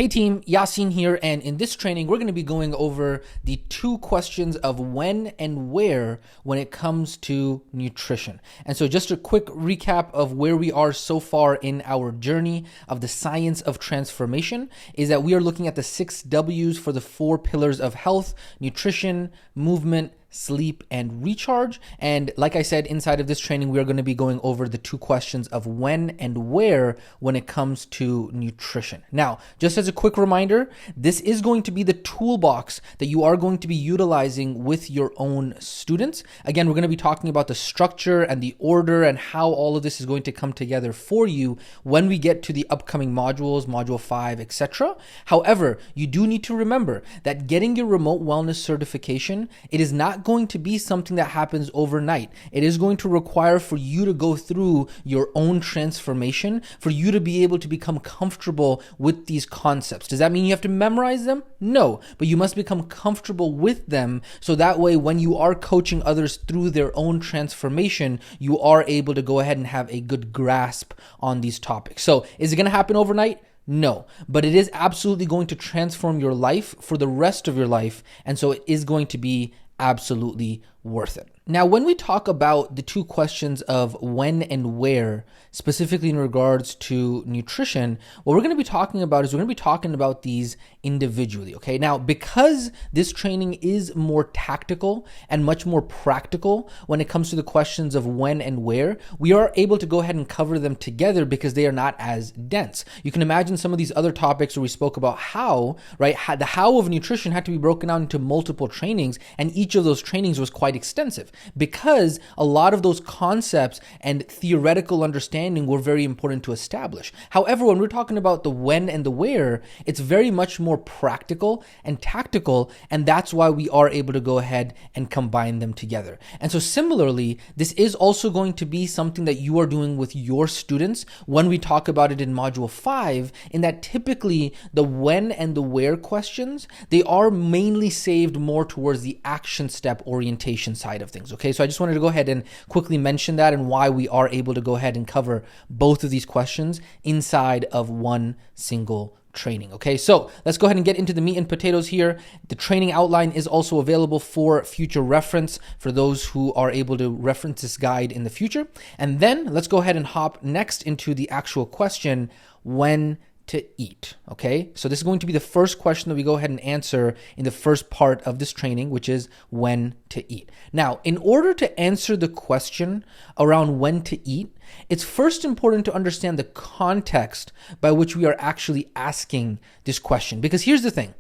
Hey team, Yasin here, and in this training, we're going to be going over the 2 questions of when and where when it comes to nutrition. And so just a quick recap of where we are so far in our journey of the science of transformation is that we are looking at the 6 W's for the 4 pillars of health: nutrition, movement, sleep, and recharge. And like I said, inside of this training, we are going to be going over the 2 questions of when and where when it comes to nutrition. Now, just as a quick reminder, this is going to be the toolbox that you are going to be utilizing with your own students. Again, we're going to be talking about the structure and the order and how all of this is going to come together for you when we get to the upcoming modules, module 5, etc. However, you do need to remember that getting your remote wellness certification, it is not going to be something that happens overnight. It is going to require for you to go through your own transformation, for you to be able to become comfortable with these concepts. Does that mean you have to memorize them? No, but you must become comfortable with them so that way when you are coaching others through their own transformation, you are able to go ahead and have a good grasp on these topics. So is it going to happen overnight? No, but it is absolutely going to transform your life for the rest of your life. And so it is going to be absolutely worth it. Now, when we talk about the 2 questions of when and where, specifically in regards to nutrition, what we're going to be talking about is we're going to be talking about these individually, okay? Now, because this training is more tactical and much more practical when it comes to the questions of when and where, we are able to go ahead and cover them together because they are not as dense. You can imagine some of these other topics where we spoke about how, right? The how of nutrition had to be broken down into multiple trainings, and each of those trainings was quite extensive because a lot of those concepts and theoretical understanding were very important to establish. However, when we're talking about the when and the where, it's very much more practical and tactical, and that's why we are able to go ahead and combine them together. And so similarly, this is also going to be something that you are doing with your students when we talk about it in module 5, in that typically the when and the where questions, they are mainly saved more towards the action step orientation side of things. Okay, so I just wanted to go ahead and quickly mention that and why we are able to go ahead and cover both of these questions inside of one single training. Okay, so let's go ahead and get into the meat and potatoes here. The training outline is also available for future reference for those who are able to reference this guide in the future. And then let's go ahead and hop next into the actual question, when to eat. Okay, so this is going to be the first question that we go ahead and answer in the first part of this training, which is when to eat. Now, in order to answer the question around when to eat, it's first important to understand the context by which we are actually asking this question. Because here's the thing,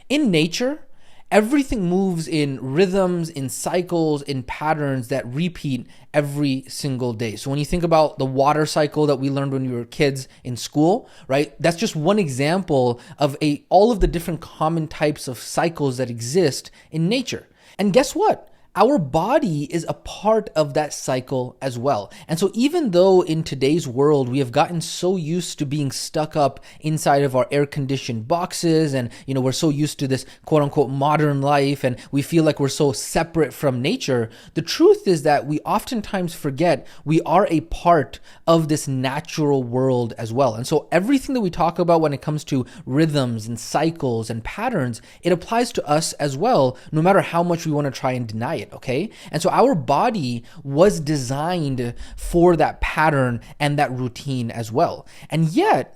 in nature, everything moves in rhythms, in cycles, in patterns that repeat every single day. So when you think about the water cycle that we learned when we were kids in school, right? That's just one example of all of the different common types of cycles that exist in nature. And guess what? Our body is a part of that cycle as well. And so even though in today's world, we have gotten so used to being stuck up inside of our air-conditioned boxes and, we're so used to this quote unquote modern life and we feel like we're so separate from nature, the truth is that we oftentimes forget we are a part of this natural world as well. And so everything that we talk about when it comes to rhythms and cycles and patterns, it applies to us as well, no matter how much we want to try and deny it. Okay. And so our body was designed for that pattern and that routine as well. And yet,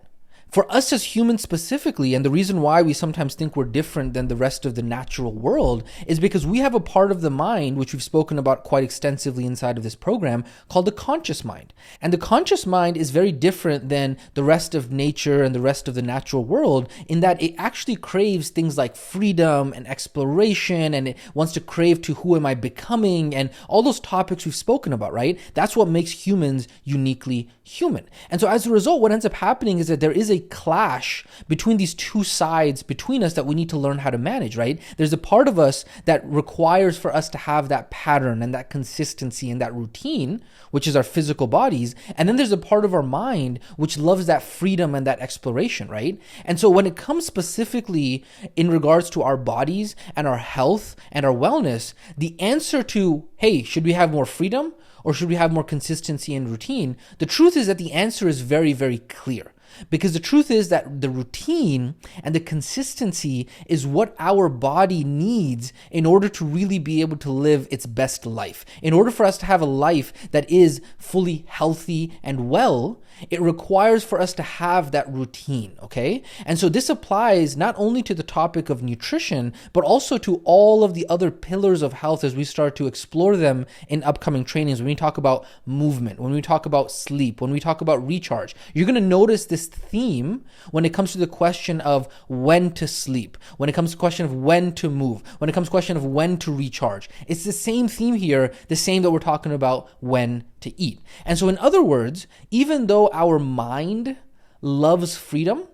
for us as humans specifically, and the reason why we sometimes think we're different than the rest of the natural world is because we have a part of the mind, which we've spoken about quite extensively inside of this program, called the conscious mind. And the conscious mind is very different than the rest of nature and the rest of the natural world in that it actually craves things like freedom and exploration, and it wants to crave to who am I becoming, and all those topics we've spoken about, right? That's what makes humans uniquely human. And so as a result, what ends up happening is that there is a clash between these 2 sides between us that we need to learn how to manage, right? There's a part of us that requires for us to have that pattern and that consistency and that routine, which is our physical bodies. And then there's a part of our mind which loves that freedom and that exploration, right? And so when it comes specifically in regards to our bodies and our health and our wellness, the answer to, hey, should we have more freedom or should we have more consistency and routine? The truth is that the answer is very, very clear. Because the truth is that the routine and the consistency is what our body needs in order to really be able to live its best life. In order for us to have a life that is fully healthy and well, it requires for us to have that routine, okay? And so this applies not only to the topic of nutrition, but also to all of the other pillars of health as we start to explore them in upcoming trainings. When we talk about movement, when we talk about sleep, when we talk about recharge, you're gonna notice this theme when it comes to the question of when to sleep, when it comes to the question of when to move, when it comes to the question of when to recharge. It's the same theme here, the same that we're talking about when to eat. And so in other words, even though our mind loves freedom,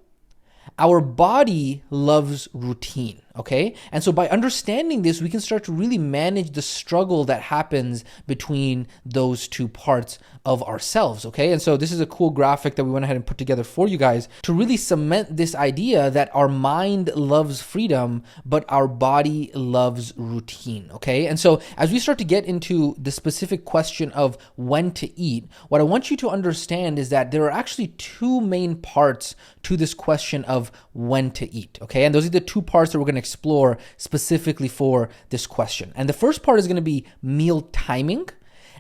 our body loves routine, okay? And so by understanding this, we can start to really manage the struggle that happens between those two parts of ourselves, okay? And so this is a cool graphic that we went ahead and put together for you guys to really cement this idea that our mind loves freedom, but our body loves routine, okay? And so as we start to get into the specific question of when to eat, what I want you to understand is that there are actually two main parts to this question of when to eat, okay? And those are the two parts that we're going to explore specifically for this question. And the first part is going to be meal timing.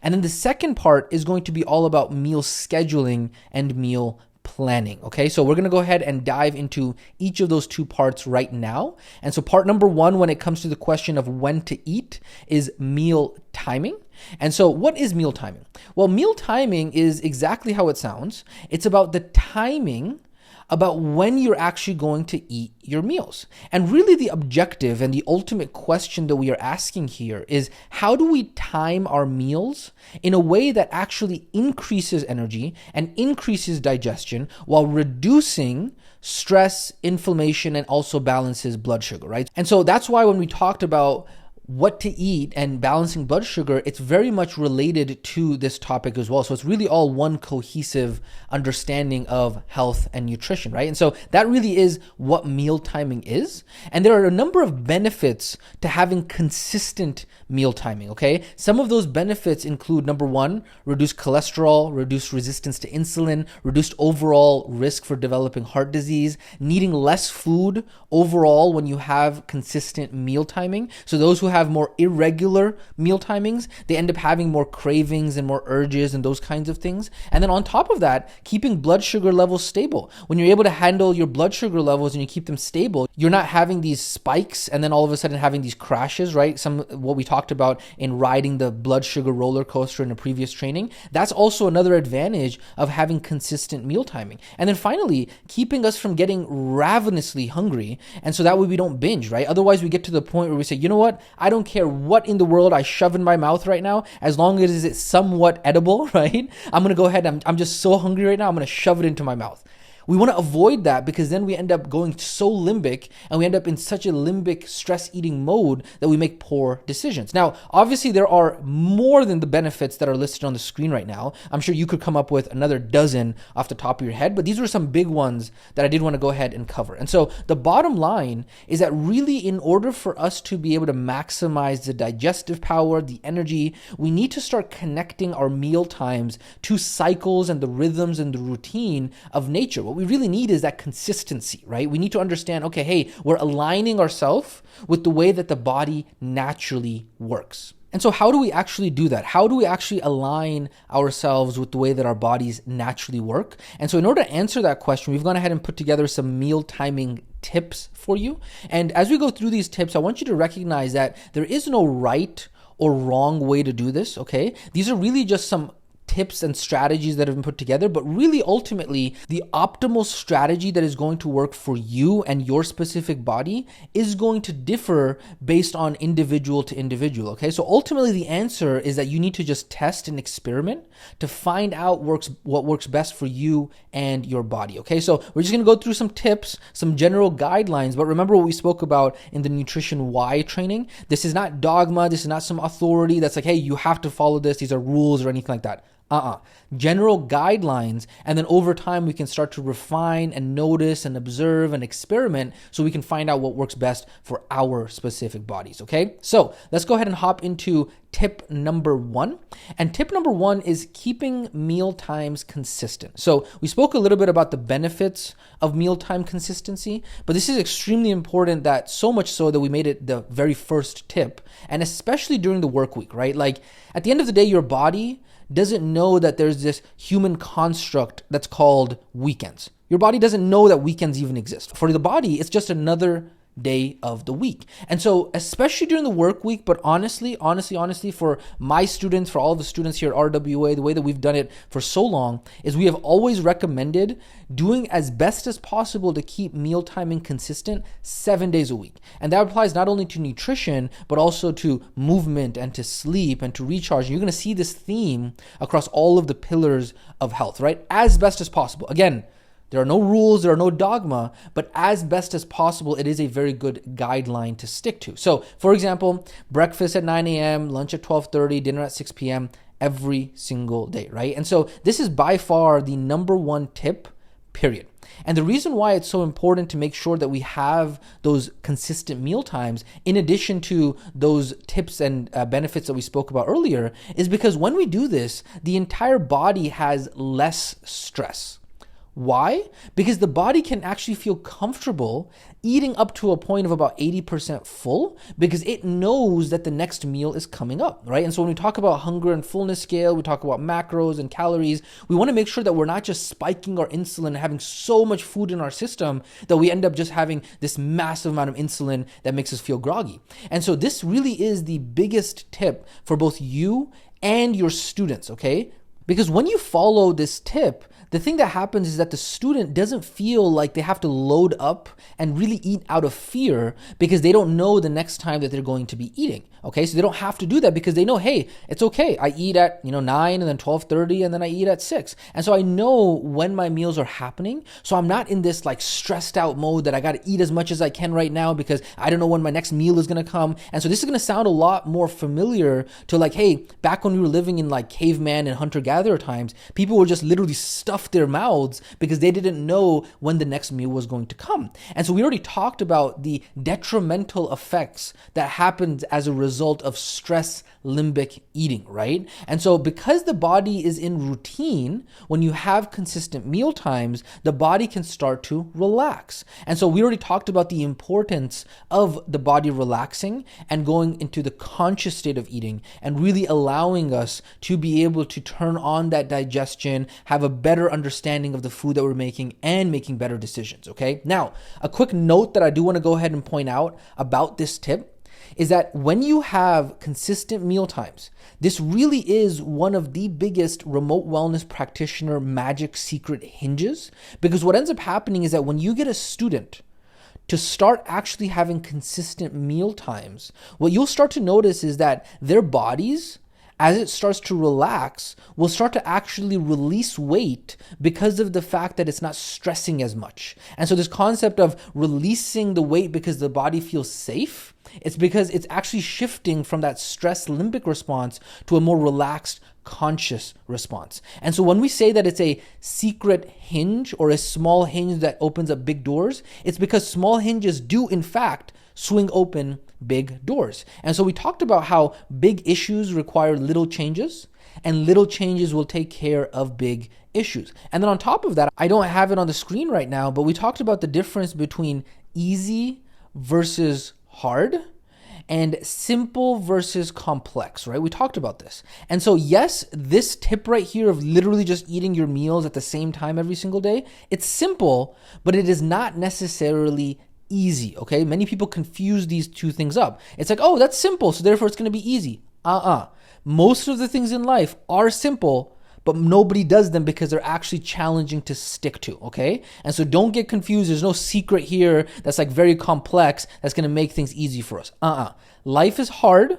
And then the second part is going to be all about meal scheduling and meal planning, okay? So we're going to go ahead and dive into each of those two parts right now. And so part number one, when it comes to the question of when to eat, is meal timing. And so what is meal timing? Well, meal timing is exactly how it sounds. It's about the timing about when you're actually going to eat your meals. And really the objective and the ultimate question that we are asking here is, how do we time our meals in a way that actually increases energy and increases digestion while reducing stress, inflammation, and also balances blood sugar, right? And so that's why when we talked about what to eat and balancing blood sugar, it's very much related to this topic as well. So it's really all one cohesive understanding of health and nutrition, right? And so that really is what meal timing is. And there are a number of benefits to having consistent meal timing, okay? Some of those benefits include, number one, reduced cholesterol, reduced resistance to insulin, reduced overall risk for developing heart disease, needing less food overall when you have consistent meal timing. So those who have more irregular meal timings, they end up having more cravings and more urges and those kinds of things. And then on top of that, keeping blood sugar levels stable. When you're able to handle your blood sugar levels and you keep them stable, you're not having these spikes and then all of a sudden having these crashes, right? What we talked about in riding the blood sugar roller coaster in a previous training. That's also another advantage of having consistent meal timing. And then finally, keeping us from getting ravenously hungry. And so that way we don't binge, right? Otherwise we get to the point where we say, you know what? I don't care what in the world I shove in my mouth right now, as long as it's somewhat edible, right? I'm going to go ahead. I'm just so hungry right now. I'm going to shove it into my mouth. We want to avoid that because then we end up going so limbic and we end up in such a limbic stress eating mode that we make poor decisions. Now, obviously there are more than the benefits that are listed on the screen right now. I'm sure you could come up with another dozen off the top of your head, but these are some big ones that I did want to go ahead and cover. And so the bottom line is that really in order for us to be able to maximize the digestive power, the energy, we need to start connecting our meal times to cycles and the rhythms and the routine of nature. What we really need is that consistency, right? We need to understand, okay, hey, we're aligning ourselves with the way that the body naturally works. And so how do we actually do that? How do we actually align ourselves with the way that our bodies naturally work? And so in order to answer that question, we've gone ahead and put together some meal timing tips for you. And as we go through these tips, I want you to recognize that there is no right or wrong way to do this, okay? These are really just some tips and strategies that have been put together, but really ultimately the optimal strategy that is going to work for you and your specific body is going to differ based on individual to individual, okay? So ultimately the answer is that you need to just test and experiment to find out what works best for you and your body, okay? So we're just going to go through some tips, some general guidelines, but remember what we spoke about in the Nutrition Why training. This is not dogma, this is not some authority that's like, hey, you have to follow this, these are rules or anything like that. General guidelines, and then over time we can start to refine and notice and observe and experiment so we can find out what works best for our specific bodies, okay? So let's go ahead and hop into tip number 1. And tip number 1 is keeping meal times consistent. So we spoke a little bit about the benefits of mealtime consistency, but this is extremely important, that so much so that we made it the very first tip, and especially during the work week, right? Like at the end of the day, your body doesn't know that there's this human construct that's called weekends. Your body doesn't know that weekends even exist. For the body, it's just another day of the week. And so especially during the work week, but honestly, for my students, for all of the students here at RWA, the way that we've done it for so long is we have always recommended doing as best as possible to keep meal timing consistent 7 days a week. And that applies not only to nutrition, but also to movement and to sleep and to recharge. You're going to see this theme across all of the pillars of health, right? As best as possible. Again, there are no rules, there are no dogma, but as best as possible, it is a very good guideline to stick to. So, for example, breakfast at 9 a.m., lunch at 12:30, dinner at 6 p.m. every single day, right? And so this is by far the number 1 tip, period. And the reason why it's so important to make sure that we have those consistent meal times, in addition to those tips and benefits that we spoke about earlier, is because when we do this, the entire body has less stress. Why? Because the body can actually feel comfortable eating up to a point of about 80% full, because it knows that the next meal is coming up, right? And so when we talk about hunger and fullness scale, we talk about macros and calories, we want to make sure that we're not just spiking our insulin and having so much food in our system that we end up just having this massive amount of insulin that makes us feel groggy. And so this really is the biggest tip for both you and your students, okay? Because when you follow this tip, the thing that happens is that the student doesn't feel like they have to load up and really eat out of fear because they don't know the next time that they're going to be eating. Okay, so they don't have to do that because they know, hey, it's okay. I eat at 9 and then 12:30 and then I eat at 6. And so I know when my meals are happening. So I'm not in this like stressed out mode that I got to eat as much as I can right now because I don't know when my next meal is going to come. And so this is going to sound a lot more familiar to like, hey, back when we were living in like caveman and hunter-gatherer times, people were just literally stuffed their mouths because they didn't know when the next meal was going to come. And so we already talked about the detrimental effects that happens as a result of stress limbic eating, right? And so because the body is in routine, when you have consistent meal times, the body can start to relax. And so we already talked about the importance of the body relaxing and going into the conscious state of eating and really allowing us to be able to turn on that digestion, have a better understanding of the food that we're making, and making better decisions, okay? Now, a quick note that I do want to go ahead and point out about this tip is that when you have consistent meal times, this really is one of the biggest remote wellness practitioner magic secret hinges, because what ends up happening is that when you get a student to start actually having consistent meal times, what you'll start to notice is that their bodies, as it starts to relax, will start to actually release weight because of the fact that it's not stressing as much. And so this concept of releasing the weight because the body feels safe, it's because it's actually shifting from that stress limbic response to a more relaxed, conscious response. And so when we say that it's a secret hinge or a small hinge that opens up big doors, it's because small hinges do in fact swing open big doors. And so we talked about how big issues require little changes, and little changes will take care of big issues. And then on top of that, I don't have it on the screen right now, but we talked about the difference between easy versus hard and simple versus complex, right? We talked about this. And so yes, this tip right here of literally just eating your meals at the same time every single day, it's simple, but it is not necessarily easy, okay? Many people confuse these two things up. It's like, oh, that's simple, so therefore it's going to be easy. Most of the things in life are simple, but nobody does them because they're actually challenging to stick to, okay? And so don't get confused. There's no secret here that's like very complex that's going to make things easy for us. Life is hard,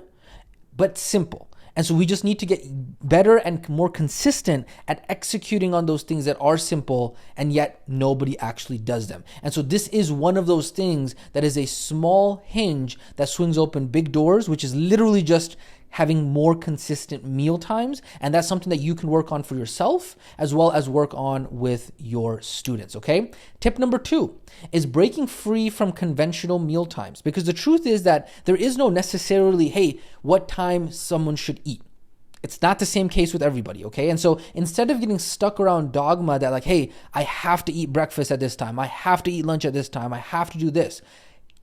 but simple. And so we just need to get better and more consistent at executing on those things that are simple, and yet nobody actually does them. And so this is one of those things that is a small hinge that swings open big doors, which is literally just having more consistent meal times. And that's something that you can work on for yourself as well as work on with your students, okay? Tip number 2 is breaking free from conventional meal times, because the truth is that there is no necessarily, hey, what time someone should eat. It's not the same case with everybody, okay? And so instead of getting stuck around dogma that like, hey, I have to eat breakfast at this time, I have to eat lunch at this time, I have to do this,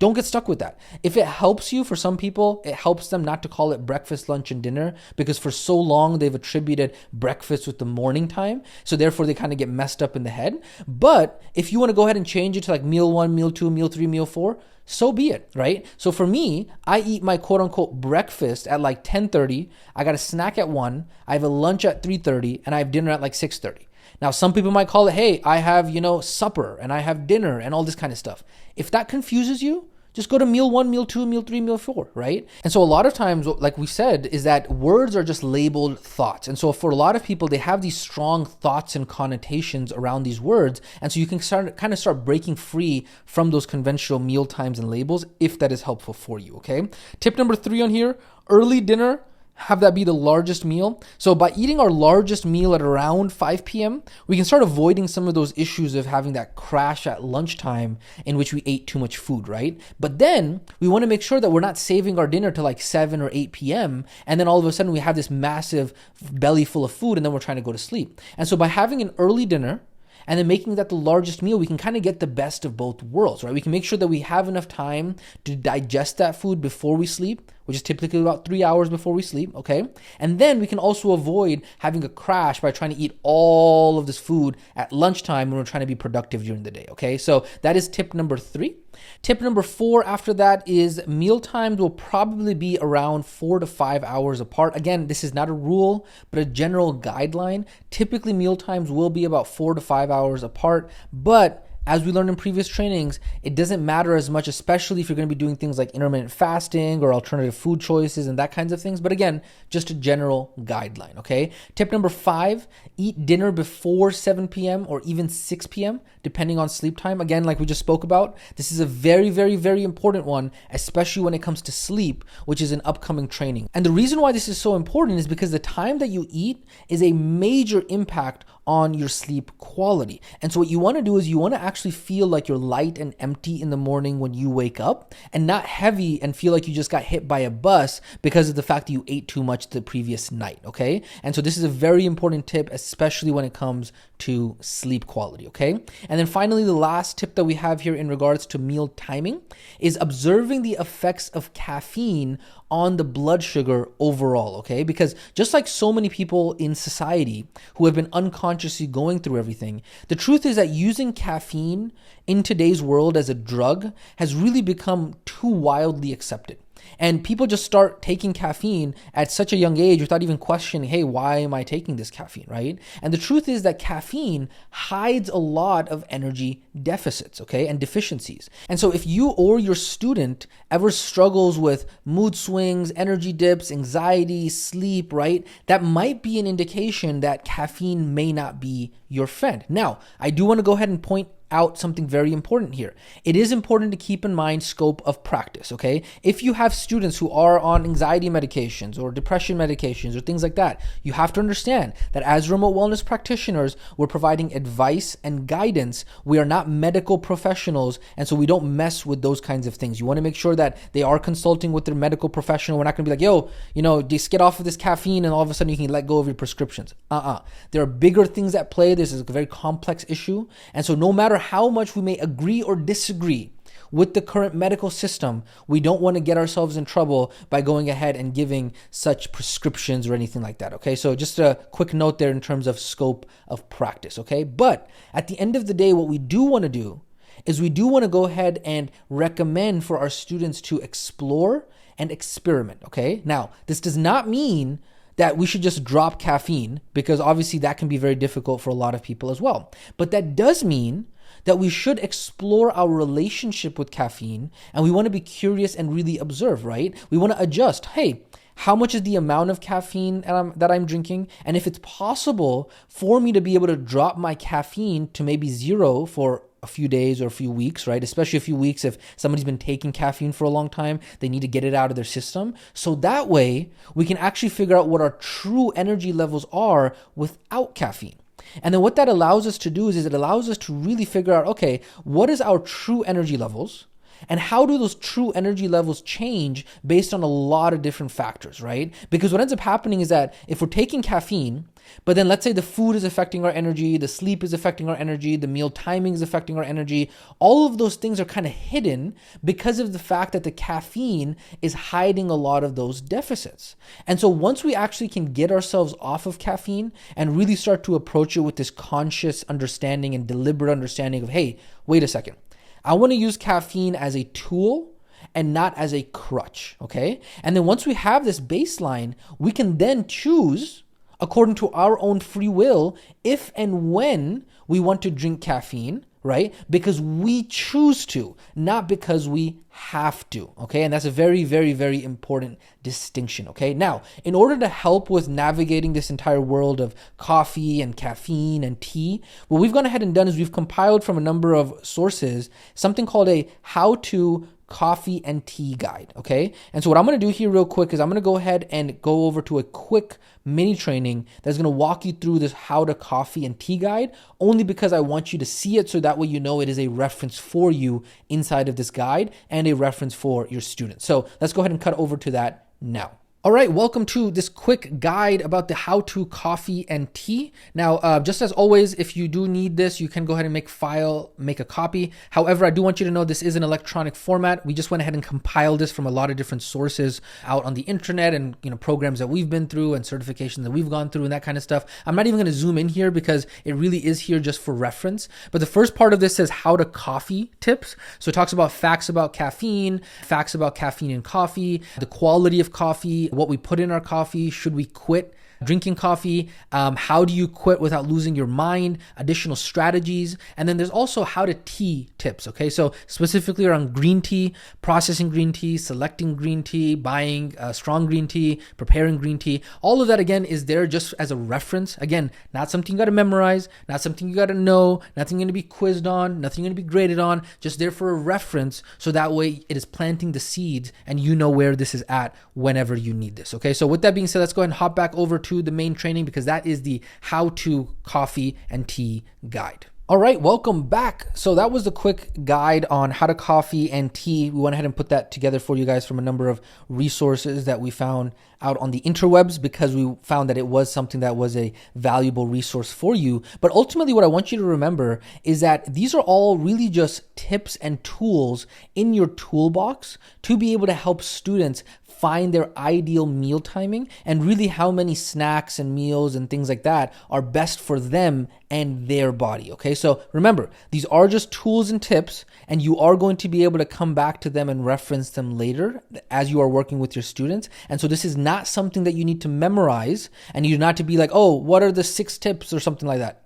don't get stuck with that. If it helps you, for some people, it helps them not to call it breakfast, lunch, and dinner, because for so long they've attributed breakfast with the morning time. So therefore they kind of get messed up in the head. But if you want to go ahead and change it to like meal 1, meal 2, meal 3, meal 4, so be it, right? So for me, I eat my quote unquote breakfast at like 10:30. I got a snack at 1. I have a lunch at 3:30, and I have dinner at like 6:30. Now, some people might call it, hey, I have, supper and I have dinner and all this kind of stuff. If that confuses you, just go to meal 1, meal 2, meal 3, meal 4, right? And so a lot of times, like we said, is that words are just labeled thoughts. And so for a lot of people, they have these strong thoughts and connotations around these words. And so you can start breaking free from those conventional meal times and labels if that is helpful for you, okay? Tip number 3 on here, early dinner. Have that be the largest meal. So by eating our largest meal at around 5 p.m., we can start avoiding some of those issues of having that crash at lunchtime in which we ate too much food, right? But then we want to make sure that we're not saving our dinner to like 7 or 8 p.m. And then all of a sudden we have this massive belly full of food and then we're trying to go to sleep. And so by having an early dinner and then making that the largest meal, we can kind of get the best of both worlds, right? We can make sure that we have enough time to digest that food before we sleep, which is typically about 3 hours before we sleep, okay? And then we can also avoid having a crash by trying to eat all of this food at lunchtime when we're trying to be productive during the day, okay? So that is tip number 3. Tip number 4 after that is meal times will probably be around 4 to 5 hours apart. Again, this is not a rule, but a general guideline. Typically, meal times will be about 4 to 5 hours apart, but as we learned in previous trainings, it doesn't matter as much, especially if you're going to be doing things like intermittent fasting or alternative food choices and that kinds of things. But again, just a general guideline, okay? Tip number 5, eat dinner before 7 p.m. or even 6 p.m., depending on sleep time. Again, like we just spoke about, this is a very, very, very important one, especially when it comes to sleep, which is an upcoming training. And the reason why this is so important is because the time that you eat is a major impact on your sleep quality. And so what you want to do is you want to actually feel like you're light and empty in the morning when you wake up, and not heavy and feel like you just got hit by a bus because of the fact that you ate too much the previous night, okay? And so this is a very important tip, especially when it comes to sleep quality, okay? And then finally, the last tip that we have here in regards to meal timing is observing the effects of caffeine on the blood sugar overall, okay? Because just like so many people in society who have been unconsciously going through everything, the truth is that using caffeine in today's world as a drug has really become too wildly accepted. And people just start taking caffeine at such a young age without even questioning, hey, why am I taking this caffeine, right? And the truth is that caffeine hides a lot of energy deficits, okay, and deficiencies. And so if you or your student ever struggles with mood swings, energy dips, anxiety, sleep, right, that might be an indication that caffeine may not be your friend. Now, I do want to go ahead and point out something very important here. It is important to keep in mind scope of practice, okay? If you have students who are on anxiety medications or depression medications or things like that, you have to understand that as remote wellness practitioners, we're providing advice and guidance. We are not medical professionals, and so we don't mess with those kinds of things. You want to make sure that they are consulting with their medical professional. We're not going to be like, yo, just get off of this caffeine and all of a sudden you can let go of your prescriptions. There are bigger things at play. This is a very complex issue. And so no matter how much we may agree or disagree with the current medical system, we don't want to get ourselves in trouble by going ahead and giving such prescriptions or anything like that, okay? So just a quick note there in terms of scope of practice, okay? But at the end of the day, what we do want to do is we do want to go ahead and recommend for our students to explore and experiment, okay? Now, this does not mean that we should just drop caffeine, because obviously that can be very difficult for a lot of people as well. But that does mean that we should explore our relationship with caffeine, and we want to be curious and really observe, right? We want to adjust. Hey, how much is the amount of caffeine that I'm drinking? And if it's possible for me to be able to drop my caffeine to maybe 0 for a few days or a few weeks, right? Especially a few weeks if somebody's been taking caffeine for a long time, they need to get it out of their system. So that way we can actually figure out what our true energy levels are without caffeine. And then what that allows us to do is it allows us to really figure out, okay, what is our true energy levels? And how do those true energy levels change based on a lot of different factors, right? Because what ends up happening is that if we're taking caffeine, but then let's say the food is affecting our energy, the sleep is affecting our energy, the meal timing is affecting our energy, all of those things are kind of hidden because of the fact that the caffeine is hiding a lot of those deficits. And so once we actually can get ourselves off of caffeine and really start to approach it with this conscious understanding and deliberate understanding of, hey, wait a second, I want to use caffeine as a tool and not as a crutch, okay? And then once we have this baseline, we can then choose, according to our own free will, if and when we want to drink caffeine, right? Because we choose to, not because we have to, okay? And that's a very, very, very important distinction, okay? Now, in order to help with navigating this entire world of coffee and caffeine and tea, what we've gone ahead and done is we've compiled from a number of sources something called a how-to coffee and tea guide, okay? And so what I'm going to do here real quick is I'm going to go ahead and go over to a quick mini training that's going to walk you through this how to coffee and tea guide, only because I want you to see it so that way you know it is a reference for you inside of this guide and a reference for your students. So let's go ahead and cut over to that now. All right, welcome to this quick guide about the how-to coffee and tea. Now, just as always, if you do need this, you can go ahead and make a copy. However, I do want you to know this is an electronic format. We just went ahead and compiled this from a lot of different sources out on the internet and programs that we've been through and certifications that we've gone through and that kind of stuff. I'm not even going to zoom in here because it really is here just for reference. But the first part of this says how to coffee tips. So it talks about facts about caffeine in coffee, the quality of coffee, what we put in our coffee, should we quit drinking coffee, how do you quit without losing your mind, additional strategies, and then there's also how to tea tips, okay? So specifically around green tea, processing green tea, selecting green tea, buying strong green tea, preparing green tea, all of that again is there just as a reference. Again, not something you got to memorize, not something you got to know, nothing going to be quizzed on, nothing going to be graded on, just there for a reference so that way it is planting the seeds and you know where this is at whenever you need this, okay? So with that being said, let's go ahead and hop back over to the main training because that is the how to coffee and tea guide. All right, welcome back. So that was the quick guide on how to coffee and tea. We went ahead and put that together for you guys from a number of resources that we found out on the interwebs because we found that it was something that was a valuable resource for you. But ultimately, what I want you to remember is that these are all really just tips and tools in your toolbox to be able to help students find their ideal meal timing and really how many snacks and meals and things like that are best for them and their body, okay? So remember, these are just tools and tips, and you are going to be able to come back to them and reference them later as you are working with your students. And so this is not something that you need to memorize, and you do not to be like, oh, what are the 6 tips or something like that.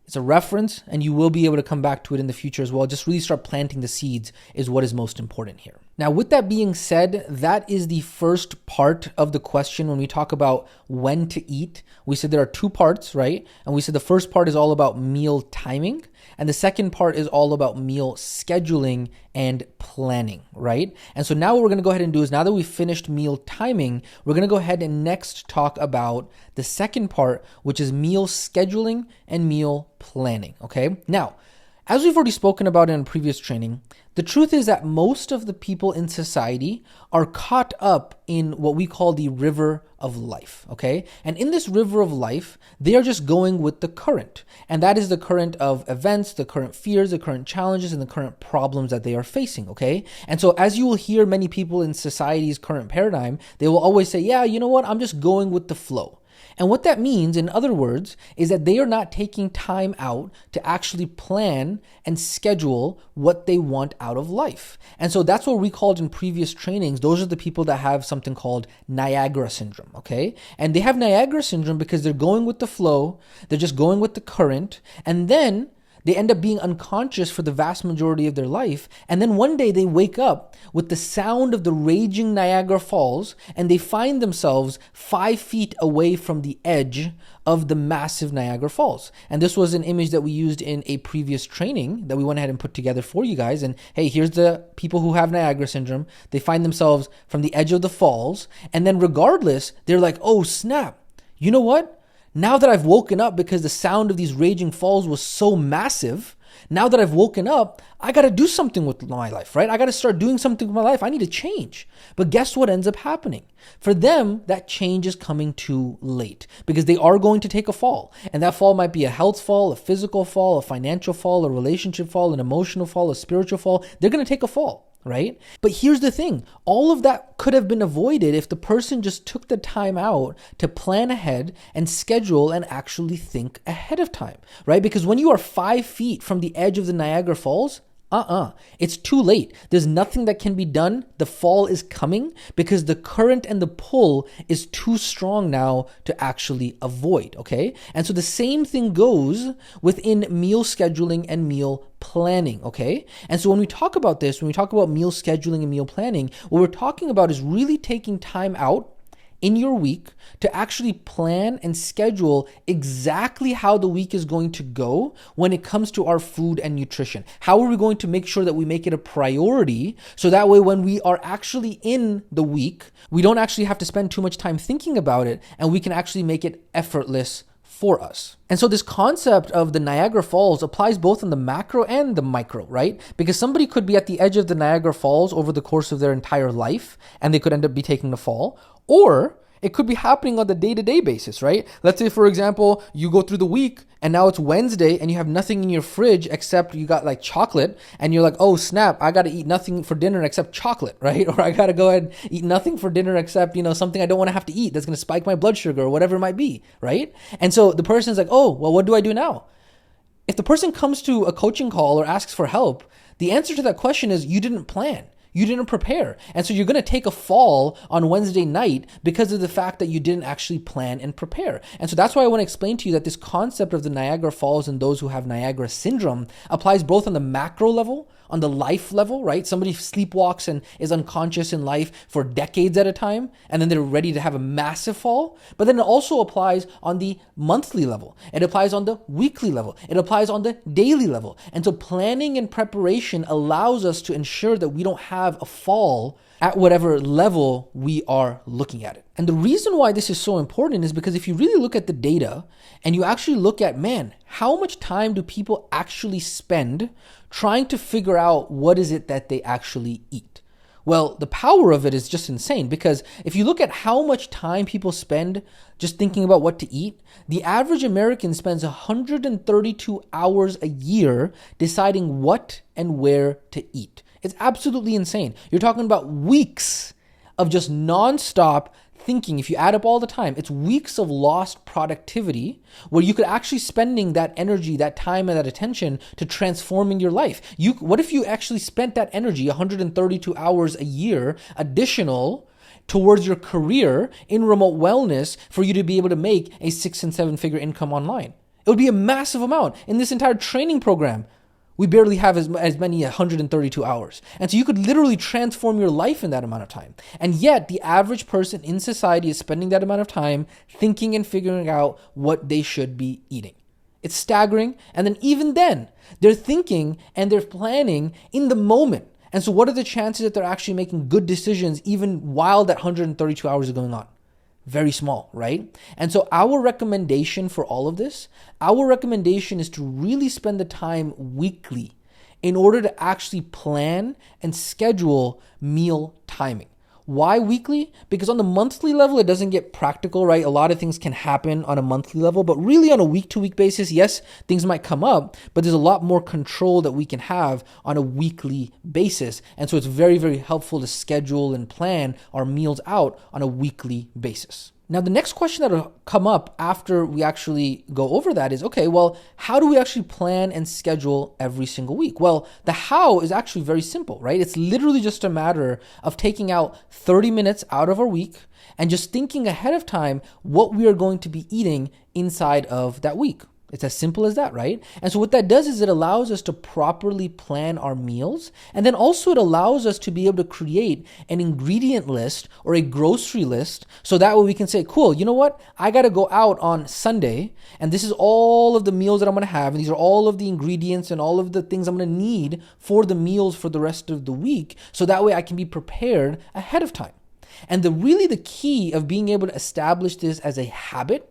It's a reference, and you will be able to come back to it in the future as well. Just really start planting the seeds is what is most important here. Now, with that being said, that is the first part of the question when we talk about when to eat. We said there are 2 parts, right? And we said the first part is all about meal timing, and the second part is all about meal scheduling and planning, right? And so now what we're going to go ahead and do is now that we've finished meal timing, we're going to go ahead and next talk about the second part, which is meal scheduling and meal planning, okay? Now, as we've already spoken about in previous training, the truth is that most of the people in society are caught up in what we call the river of life, okay? And in this river of life, they are just going with the current. And that is the current of events, the current fears, the current challenges, and the current problems that they are facing, okay? And so as you will hear many people in society's current paradigm, they will always say, yeah, you know what? I'm just going with the flow. And what that means, in other words, is that they are not taking time out to actually plan and schedule what they want out of life. And so that's what we called in previous trainings. Those are the people that have something called Niagara syndrome, okay? And they have Niagara syndrome because they're going with the flow. They're just going with the current. And then They end up being unconscious for the vast majority of their life. And then one day they wake up with the sound of the raging Niagara Falls, and they find themselves 5 feet away from the edge of the massive Niagara Falls. And this was an image that we used in a previous training that we went ahead and put together for you guys. And hey, here's the people who have Niagara syndrome. They find themselves from the edge of the falls. And then regardless, they're like, oh snap, you know what? Now that I've woken up because the sound of these raging falls was so massive, now that I've woken up, I got to do something with my life, right? I got to start doing something with my life. I need to change. But guess what ends up happening? For them, that change is coming too late because they are going to take a fall. And that fall might be a health fall, a physical fall, a financial fall, a relationship fall, an emotional fall, a spiritual fall. They're going to take a fall. Right? But here's the thing. All of that could have been avoided if the person just took the time out to plan ahead and schedule and actually think ahead of time, right? Because when you are 5 feet from the edge of the Niagara Falls, it's too late. There's nothing that can be done. The fall is coming because the current and the pull is too strong now to actually avoid, okay? And so the same thing goes within meal scheduling and meal planning, okay? And so when we talk about this, when we talk about meal scheduling and meal planning, what we're talking about is really taking time out in your week to actually plan and schedule exactly how the week is going to go when it comes to our food and nutrition. How are we going to make sure that we make it a priority so that way when we are actually in the week, we don't actually have to spend too much time thinking about it and we can actually make it effortless for us. And so this concept of the Niagara Falls applies both on the macro and the micro, right? Because somebody could be at the edge of the Niagara Falls over the course of their entire life and they could end up be taking the fall. Or it could be happening on the day-to-day basis, right? Let's say, for example, you go through the week and now it's Wednesday and you have nothing in your fridge except you got like chocolate and you're like, oh snap, I got to eat nothing for dinner except chocolate, right? Or I got to go ahead and eat nothing for dinner except, something I don't want to have to eat that's going to spike my blood sugar or whatever it might be, right? And so the person's like, oh, well, what do I do now? If the person comes to a coaching call or asks for help, the answer to that question is you didn't plan. You didn't prepare. And so you're going to take a fall on Wednesday night because of the fact that you didn't actually plan and prepare. And so that's why I want to explain to you that this concept of the Niagara Falls and those who have Niagara syndrome applies both on the macro level, on the life level, right? Somebody sleepwalks and is unconscious in life for decades at a time, and then they're ready to have a massive fall. But then it also applies on the monthly level. It applies on the weekly level. It applies on the daily level. And so planning and preparation allows us to ensure that we don't have a fall at whatever level we are looking at it. And the reason why this is so important is because if you really look at the data and you actually look at, how much time do people actually spend trying to figure out what is it that they actually eat? Well, the power of it is just insane because if you look at how much time people spend just thinking about what to eat, the average American spends 132 hours a year deciding what and where to eat. It's absolutely insane. You're talking about weeks of just nonstop thinking. If you add up all the time, it's weeks of lost productivity where you could actually spending that energy, that time, and that attention to transforming your life. What if you actually spent that energy, 132 hours a year, additional towards your career in remote wellness for you to be able to make a 6 and 7 figure income online? It would be a massive amount. In this entire training program, we barely have as many 132 hours. And so you could literally transform your life in that amount of time. And yet the average person in society is spending that amount of time thinking and figuring out what they should be eating. It's staggering. And then even then, they're thinking and they're planning in the moment. And so what are the chances that they're actually making good decisions even while that 132 hours is going on? Very small, right? And so our recommendation for all of this, our recommendation is to really spend the time weekly in order to actually plan and schedule meal timing. Why weekly? Because on the monthly level, it doesn't get practical, right? A lot of things can happen on a monthly level, but really on a week-to-week basis, yes, things might come up, but there's a lot more control that we can have on a weekly basis. And so it's very, very helpful to schedule and plan our meals out on a weekly basis. Now, the next question that will come up after we actually go over that is, okay, well, how do we actually plan and schedule every single week? Well, the how is actually very simple, right? It's literally just a matter of taking out 30 minutes out of our week and just thinking ahead of time what we are going to be eating inside of that week. It's as simple as that, right? And so what that does is it allows us to properly plan our meals. And then also it allows us to be able to create an ingredient list or a grocery list. So that way we can say, cool, you know what? I got to go out on Sunday and this is all of the meals that I'm going to have. And these are all of the ingredients and all of the things I'm going to need for the meals for the rest of the week. So that way I can be prepared ahead of time. And the key of being able to establish this as a habit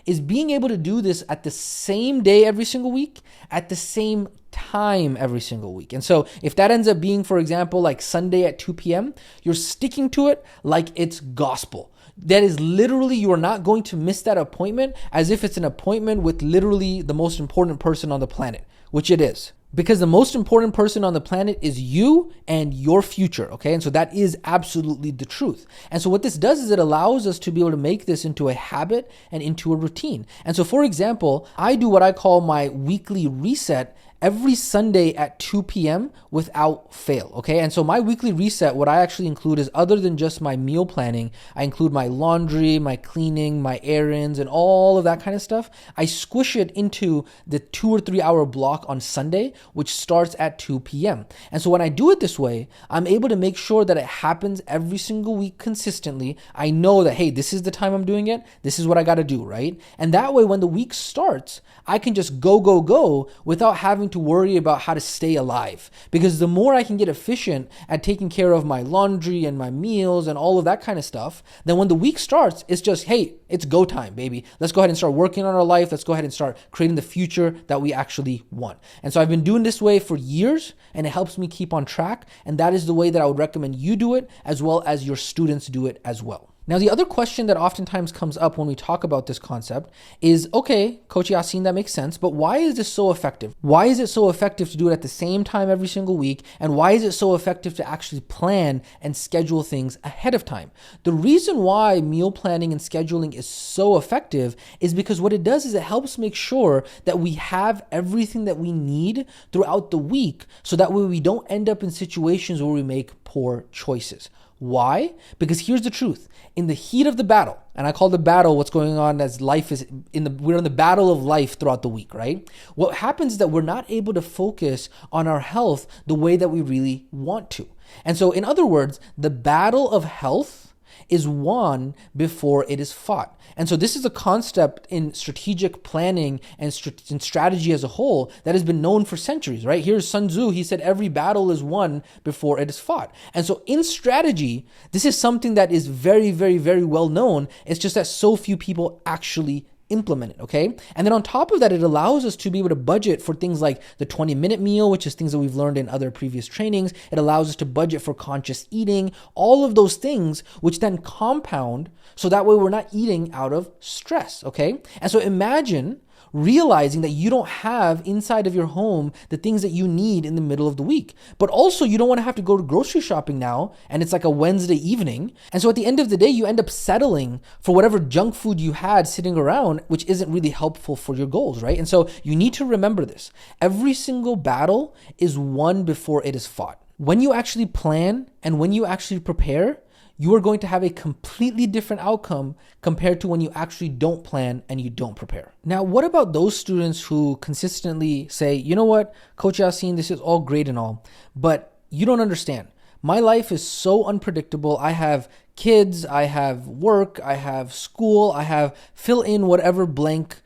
is being able to do this at the same day every single week, at the same time every single week. And so if that ends up being, for example, like Sunday at 2 p.m., you're sticking to it like it's gospel. That is literally, you are not going to miss that appointment as if it's an appointment with literally the most important person on the planet, which it is. Because the most important person on the planet is you and your future, okay? And so that is absolutely the truth. And so what this does is it allows us to be able to make this into a habit and into a routine. And so for example, I do what I call my weekly reset every Sunday at 2 p.m. without fail, okay? And so my weekly reset, what I actually include is, other than just my meal planning, I include my laundry, my cleaning, my errands, and all of that kind of stuff. I squish it into the 2 or 3 hour block on Sunday, which starts at 2 p.m. And so when I do it this way, I'm able to make sure that it happens every single week consistently. I know that, hey, this is the time I'm doing it. This is what I got to do, right? And that way, when the week starts, I can just go without having to worry about how to stay alive. Because the more I can get efficient at taking care of my laundry and my meals and all of that kind of stuff, then when the week starts, it's just, hey, it's go time, baby. Let's go ahead and start working on our life. Let's go ahead and start creating the future that we actually want. And so I've been doing this way for years, and it helps me keep on track. And that is the way that I would recommend you do it, as well as your students do it as well. Now, the other question that oftentimes comes up when we talk about this concept is, okay, Coach Yasin, that makes sense, but why is this so effective? Why is it so effective to do it at the same time every single week? And why is it so effective to actually plan and schedule things ahead of time? The reason why meal planning and scheduling is so effective is because what it does is it helps make sure that we have everything that we need throughout the week, so that way we don't end up in situations where we make poor choices. Why? Because here's the truth. In the heat of the battle, and I call the battle what's going on as life is we're in the battle of life throughout the week, right? What happens is that we're not able to focus on our health the way that we really want to. And so in other words, the battle of health is won before it is fought. And so this is a concept in strategic planning and strategy as a whole that has been known for centuries, right? Here's Sun Tzu. He said every battle is won before it is fought. And so in strategy, this is something that is very, very, very well known. It's just that so few people actually implement it, okay? And then on top of that, it allows us to be able to budget for things like the 20-minute meal, which is things that we've learned in other previous trainings. It allows us to budget for conscious eating, all of those things, which then compound so that way we're not eating out of stress, okay? And so imagine realizing that you don't have inside of your home the things that you need in the middle of the week. But also you don't want to have to go to grocery shopping now, and it's like a Wednesday evening. And so at the end of the day, you end up settling for whatever junk food you had sitting around, which isn't really helpful for your goals, right? And so you need to remember this. Every single battle is won before it is fought. When you actually plan and when you actually prepare, you are going to have a completely different outcome compared to when you actually don't plan and you don't prepare. Now, what about those students who consistently say, you know what, Coach Yasin, this is all great and all, but you don't understand. My life is so unpredictable. I have kids, I have work, I have school, I have fill in whatever blank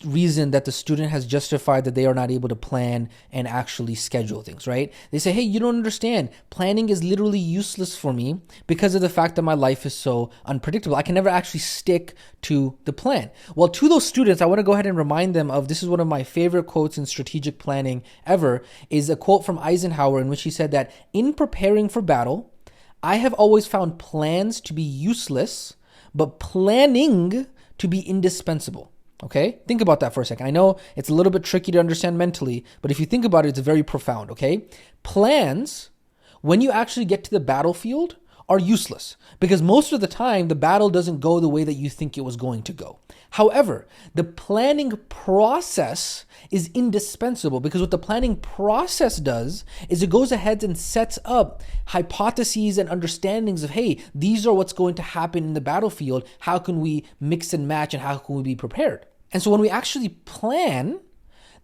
reason that the student has justified that they are not able to plan and actually schedule things, right? They say, hey, you don't understand. Planning is literally useless for me because of the fact that my life is so unpredictable. I can never actually stick to the plan. Well, to those students, I want to go ahead and remind them of, this is one of my favorite quotes in strategic planning ever, is a quote from Eisenhower in which he said that in preparing for battle, I have always found plans to be useless, but planning to be indispensable. Okay, think about that for a second. I know it's a little bit tricky to understand mentally, but if you think about it, it's very profound, okay? Plans, when you actually get to the battlefield, are useless because most of the time the battle doesn't go the way that you think it was going to go. However, the planning process is indispensable because what the planning process does is it goes ahead and sets up hypotheses and understandings of, hey, these are what's going to happen in the battlefield. How can we mix and match and how can we be prepared? And so when we actually plan,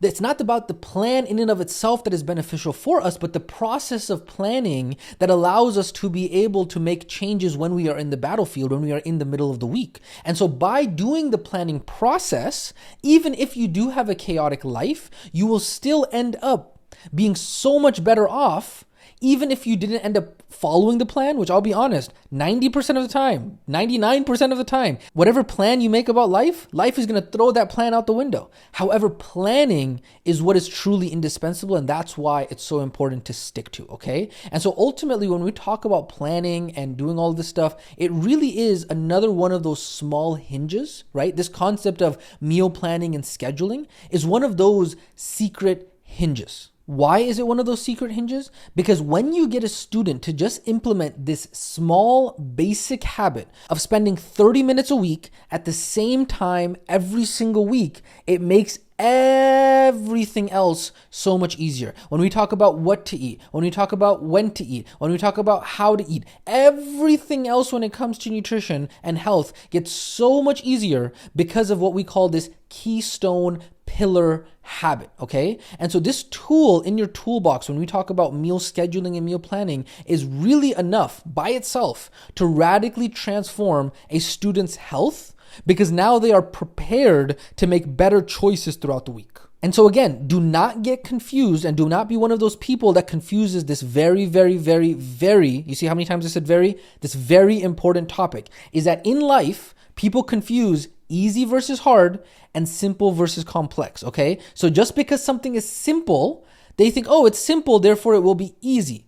it's not about the plan in and of itself that is beneficial for us, but the process of planning that allows us to be able to make changes when we are in the battlefield, when we are in the middle of the week. And so by doing the planning process, even if you do have a chaotic life, you will still end up being so much better off, even if you didn't end up following the plan, which I'll be honest, 90% of the time, 99% of the time, whatever plan you make about life is going to throw that plan out the window. However, planning is what is truly indispensable, and that's why it's so important to stick to, okay? And so ultimately, when we talk about planning and doing all this stuff, it really is another one of those small hinges, right? This concept of meal planning and scheduling is one of those secret hinges. Why is it one of those secret hinges? Because when you get a student to just implement this small basic habit of spending 30 minutes a week at the same time every single week, it makes everything else so much easier. When we talk about what to eat, when we talk about when to eat, when we talk about how to eat, everything else when it comes to nutrition and health gets so much easier because of what we call this keystone pillar habit, okay? And so this tool in your toolbox, when we talk about meal scheduling and meal planning, is really enough by itself to radically transform a student's health, because now they are prepared to make better choices throughout the week. And so again, do not get confused and do not be one of those people that confuses this very, you see how many times I said this very important topic, is that in life, people confuse easy versus hard and simple versus complex, okay? So just because something is simple, they think, oh, it's simple, therefore it will be easy.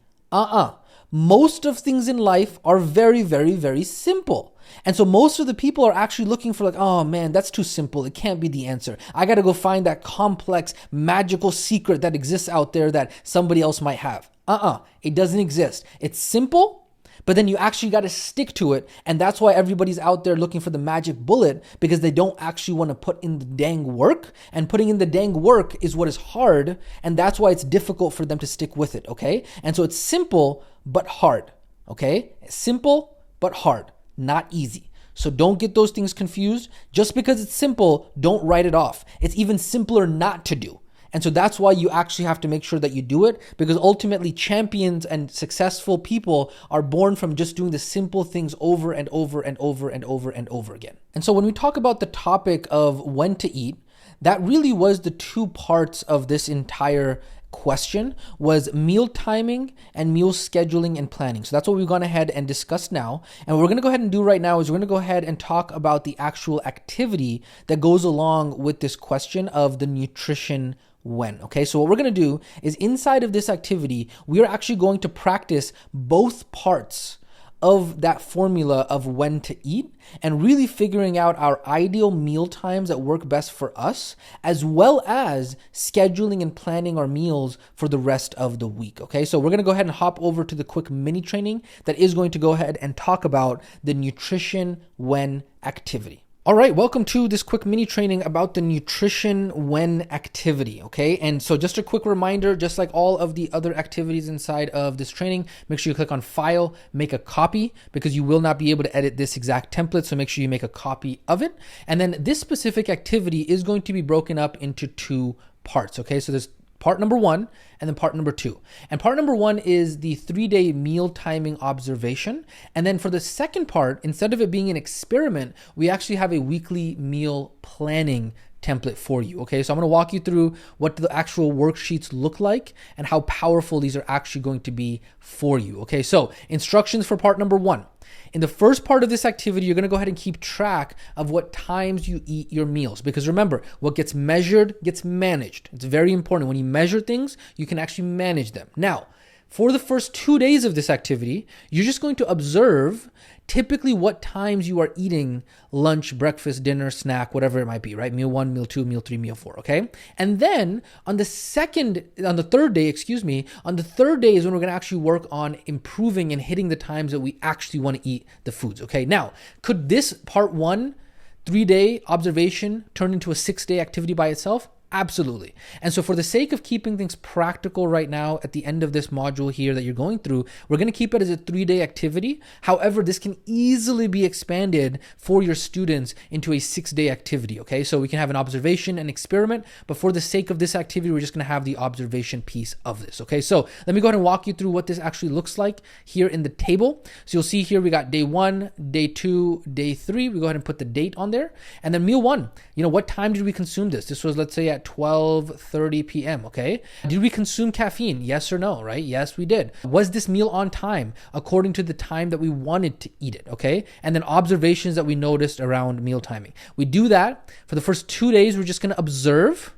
Most of things in life are very simple. And so most of the people are actually looking for like, oh man, that's too simple. It can't be the answer. I got to go find that complex, magical secret that exists out there that somebody else might have. It doesn't exist. It's simple, but then you actually got to stick to it. And that's why everybody's out there looking for the magic bullet, because they don't actually want to put in the dang work. And putting in the dang work is what is hard. And that's why it's difficult for them to stick with it, okay? And so it's simple, but hard, okay? Simple, but hard. Not easy. So don't get those things confused. Just because it's simple, don't write it off. It's even simpler not to do. And so that's why you actually have to make sure that you do it, because ultimately champions and successful people are born from just doing the simple things over and over again. And so when we talk about the topic of when to eat, that really was the two parts of this entire question, was meal timing and meal scheduling and planning. So that's what we've gone ahead and discussed now. And what we're going to go ahead and do right now is we're going to go ahead and talk about the actual activity that goes along with this question of the nutrition when. Okay, so what we're going to do is inside of this activity, we are actually going to practice both parts of that formula of when to eat, and really figuring out our ideal meal times that work best for us, as well as scheduling and planning our meals for the rest of the week. Okay, so we're going to go ahead and hop over to the quick mini training that is going to go ahead and talk about the nutrition when activity. All right, welcome to this quick mini training about the nutrition when activity, okay? And so just a quick reminder, just like all of the other activities inside of this training, make sure you click on File, make a copy, because you will not be able to edit this exact template, so make sure you make a copy of it. And then this specific activity is going to be broken up into two parts, okay? So there's part number 1 and then part number 2. And part number 1 is the 3-day meal timing observation. And then for the second part, instead of it being an experiment, we actually have a weekly meal planning template for you. Okay, so I'm going to walk you through what the actual worksheets look like and how powerful these are actually going to be for you. Okay, so instructions for part number 1. In the first part of this activity, you're going to go ahead and keep track of what times you eat your meals. Because remember, what gets measured gets managed. It's very important. When you measure things, you can actually manage them. Now, for the first 2 days of this activity, you're just going to observe typically what times you are eating lunch, breakfast, dinner, snack, whatever it might be, right? Meal 1, meal 2, meal 3, meal 4, okay? And then on the third day is when we're gonna actually work on improving and hitting the times that we actually wanna eat the foods, okay? Now, could this part 1 3-day observation turn into a 6-day activity by itself? Absolutely. And so for the sake of keeping things practical right now, at the end of this module here that you're going through, we're going to keep it as a 3-day activity. However, this can easily be expanded for your students into a 6-day activity. Okay. So we can have an observation and experiment, but for the sake of this activity, we're just going to have the observation piece of this. Okay. So let me go ahead and walk you through what this actually looks like here in the table. So you'll see here, we got day 1, day 2, day 3. We go ahead and put the date on there. And then meal 1, what time did we consume this? This was, let's say, at 12:30 p.m. Okay. Did we consume caffeine? Yes or no, right? Yes, we did. Was this meal on time according to the time that we wanted to eat it? Okay. And then observations that we noticed around meal timing. We do that for the first 2 days. We're just going to observe.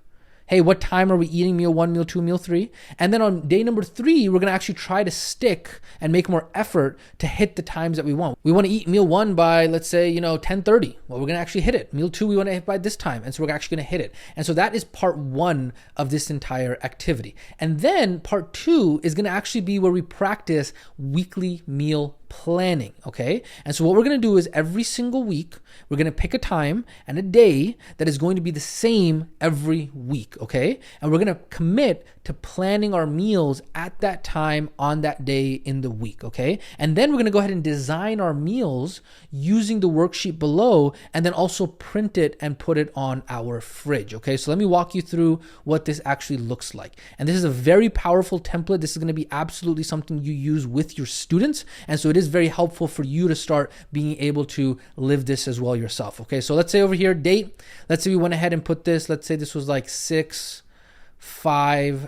Hey, what time are we eating meal 1, meal 2, meal 3? And then on day number 3, we're going to actually try to stick and make more effort to hit the times that we want. We want to eat meal 1 by, let's say, 10:30. Well, we're going to actually hit it. Meal 2, we want to hit by this time. And so we're actually going to hit it. And so that is part 1 of this entire activity. And then part 2 is going to actually be where we practice weekly meal planning. Okay. And so what we're going to do is every single week, we're going to pick a time and a day that is going to be the same every week. Okay. And we're going to commit to planning our meals at that time on that day in the week. Okay. And then we're going to go ahead and design our meals using the worksheet below, and then also print it and put it on our fridge. Okay. So let me walk you through what this actually looks like. And this is a very powerful template. This is going to be absolutely something you use with your students. And so it is very helpful for you to start being able to live this as well yourself. Okay. So let's say over here, date, let's say we went ahead and put this, let's say this was like 6/5,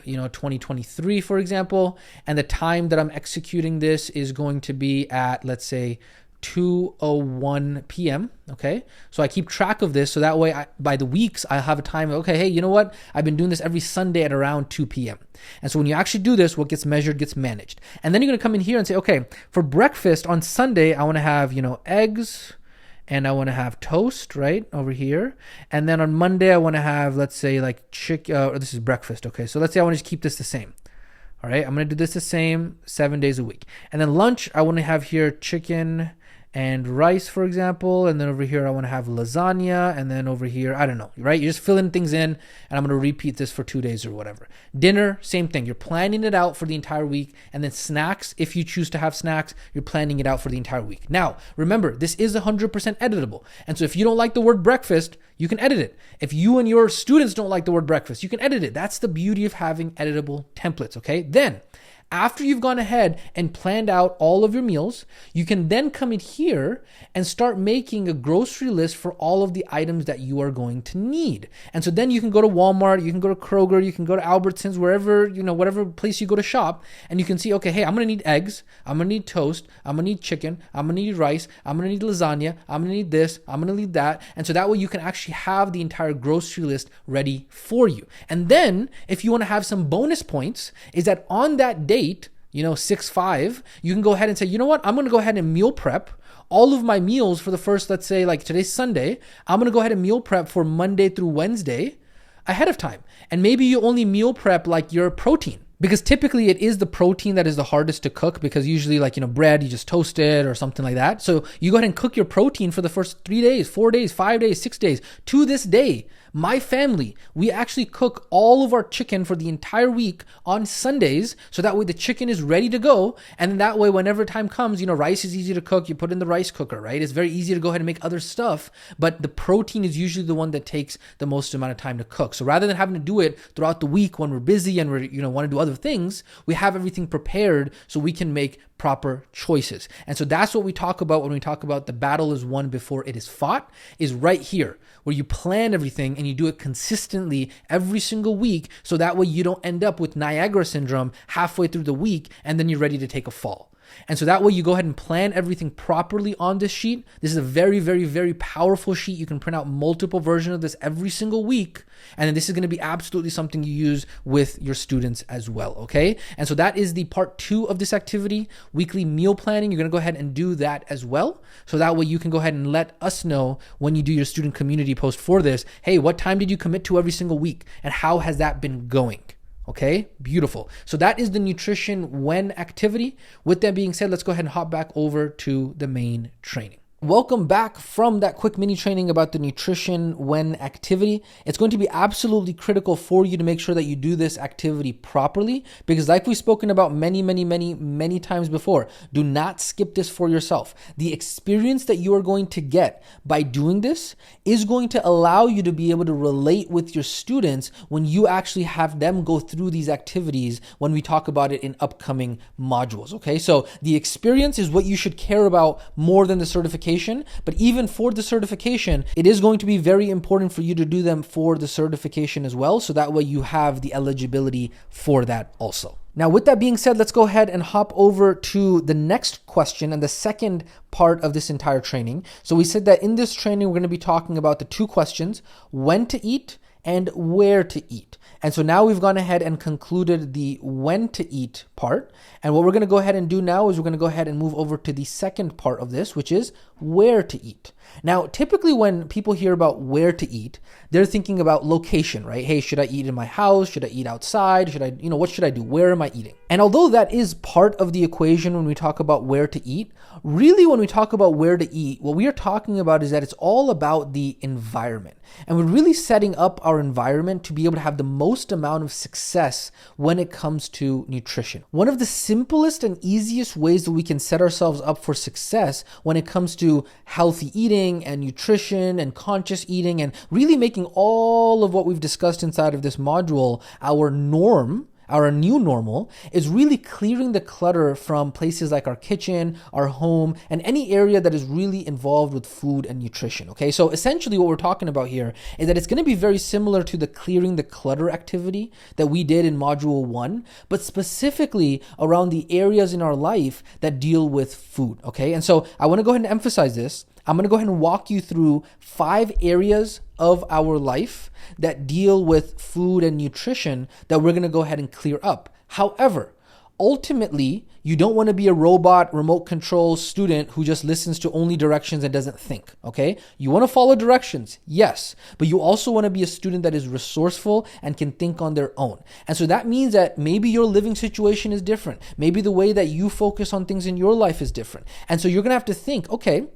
2023, for example. And the time that I'm executing this is going to be at, let's say, 2:01 p.m. Okay. So I keep track of this. So that way by the weeks, I have a time. Okay. Hey, you know what? I've been doing this every Sunday at around 2 p.m. And so when you actually do this, what gets measured gets managed. And then you're going to come in here and say, okay, for breakfast on Sunday, I want to have, eggs, and I want to have toast right over here. And then on Monday, I want to have, let's say, like chicken, this is breakfast. Okay. So let's say I want to just keep this the same. All right. I'm going to do this the same 7 days a week. And then lunch, I want to have here chicken and rice, for example. And then over here, I want to have lasagna. And then over here, I don't know, right? You're just filling things in, and I'm going to repeat this for 2 days or whatever. Dinner, same thing. You're planning it out for the entire week. And then snacks, if you choose to have snacks, you're planning it out for the entire week. Now, remember, this is 100% editable. And so if you don't like the word breakfast, you can edit it. If you and your students don't like the word breakfast, you can edit it. That's the beauty of having editable templates, okay? Then, after you've gone ahead and planned out all of your meals, you can then come in here and start making a grocery list for all of the items that you are going to need. And so then you can go to Walmart, you can go to Kroger, you can go to Albertsons, wherever, whatever place you go to shop, and you can see, okay, hey, I'm going to need eggs, I'm going to need toast, I'm going to need chicken, I'm going to need rice, I'm going to need lasagna, I'm going to need this, I'm going to need that. And so that way you can actually have the entire grocery list ready for you. And then if you want to have some bonus points, is that on that day, 6/5, you can go ahead and say, you know what, I'm going to go ahead and meal prep all of my meals for the first, let's say, like today's Sunday. I'm going to go ahead and meal prep for Monday through Wednesday ahead of time. And maybe you only meal prep like your protein, because typically it is the protein that is the hardest to cook, because usually bread, you just toast it or something like that. So you go ahead and cook your protein for the first 3 days, 4 days, 5 days, 6 days. To this day, my family, we actually cook all of our chicken for the entire week on Sundays. So that way the chicken is ready to go. And then that way, whenever time comes, rice is easy to cook. You put in the rice cooker, right? It's very easy to go ahead and make other stuff, but the protein is usually the one that takes the most amount of time to cook. So rather than having to do it throughout the week when we're busy and we want to do other things, we have everything prepared so we can make proper choices. And so that's what we talk about when we talk about the battle is won before it is fought, is right here, where you plan everything and you do it consistently every single week. So that way you don't end up with Niagara syndrome halfway through the week and then you're ready to take a fall. And so that way you go ahead and plan everything properly on this sheet. This is a very, very, very powerful sheet. You can print out multiple versions of this every single week. And then this is going to be absolutely something you use with your students as well. Okay. And so that is the part 2 of this activity, weekly meal planning. You're going to go ahead and do that as well. So that way you can go ahead and let us know when you do your student community post for this. Hey, what time did you commit to every single week? And how has that been going? Okay, beautiful. So that is the nutrition when activity. With that being said, let's go ahead and hop back over to the main training. Welcome back from that quick mini training about the nutrition when activity. It's going to be absolutely critical for you to make sure that you do this activity properly, because like we've spoken about many times before, do not skip this for yourself. The experience that you are going to get by doing this is going to allow you to be able to relate with your students when you actually have them go through these activities when we talk about it in upcoming modules, okay? So the experience is what you should care about more than the certification. But even for the certification, it is going to be very important for you to do them for the certification as well. So that way you have the eligibility for that also. Now, with that being said, let's go ahead and hop over to the next question and the second part of this entire training. So we said that in this training, we're going to be talking about the two questions: when to eat and where to eat. And so now we've gone ahead and concluded the when to eat part. And what we're going to go ahead and do now is we're going to go ahead and move over to the second part of this, which is where to eat. Now, typically when people hear about where to eat, they're thinking about location, right? Hey, should I eat in my house? Should I eat outside? What should I do? Where am I eating? And although that is part of the equation when we talk about where to eat, really when we talk about where to eat, what we are talking about is that it's all about the environment. And we're really setting up our environment to be able to have the most amount of success when it comes to nutrition. One of the simplest and easiest ways that we can set ourselves up for success when it comes to healthy eating and nutrition and conscious eating and really making all of what we've discussed inside of this module our norm, our new normal, is really clearing the clutter from places like our kitchen, our home, and any area that is really involved with food and nutrition, okay? So essentially what we're talking about here is that it's going to be very similar to the clearing the clutter activity that we did in module 1, but specifically around the areas in our life that deal with food, okay? And so I want to go ahead and emphasize this. I'm going to go ahead and walk you through 5 areas of our life that deal with food and nutrition that we're going to go ahead and clear up. However, ultimately, you don't want to be a robot, remote control student who just listens to only directions and doesn't think, okay? You want to follow directions, yes, but you also want to be a student that is resourceful and can think on their own. And so that means that maybe your living situation is different. Maybe the way that you focus on things in your life is different. And so you're going to have to think, okay,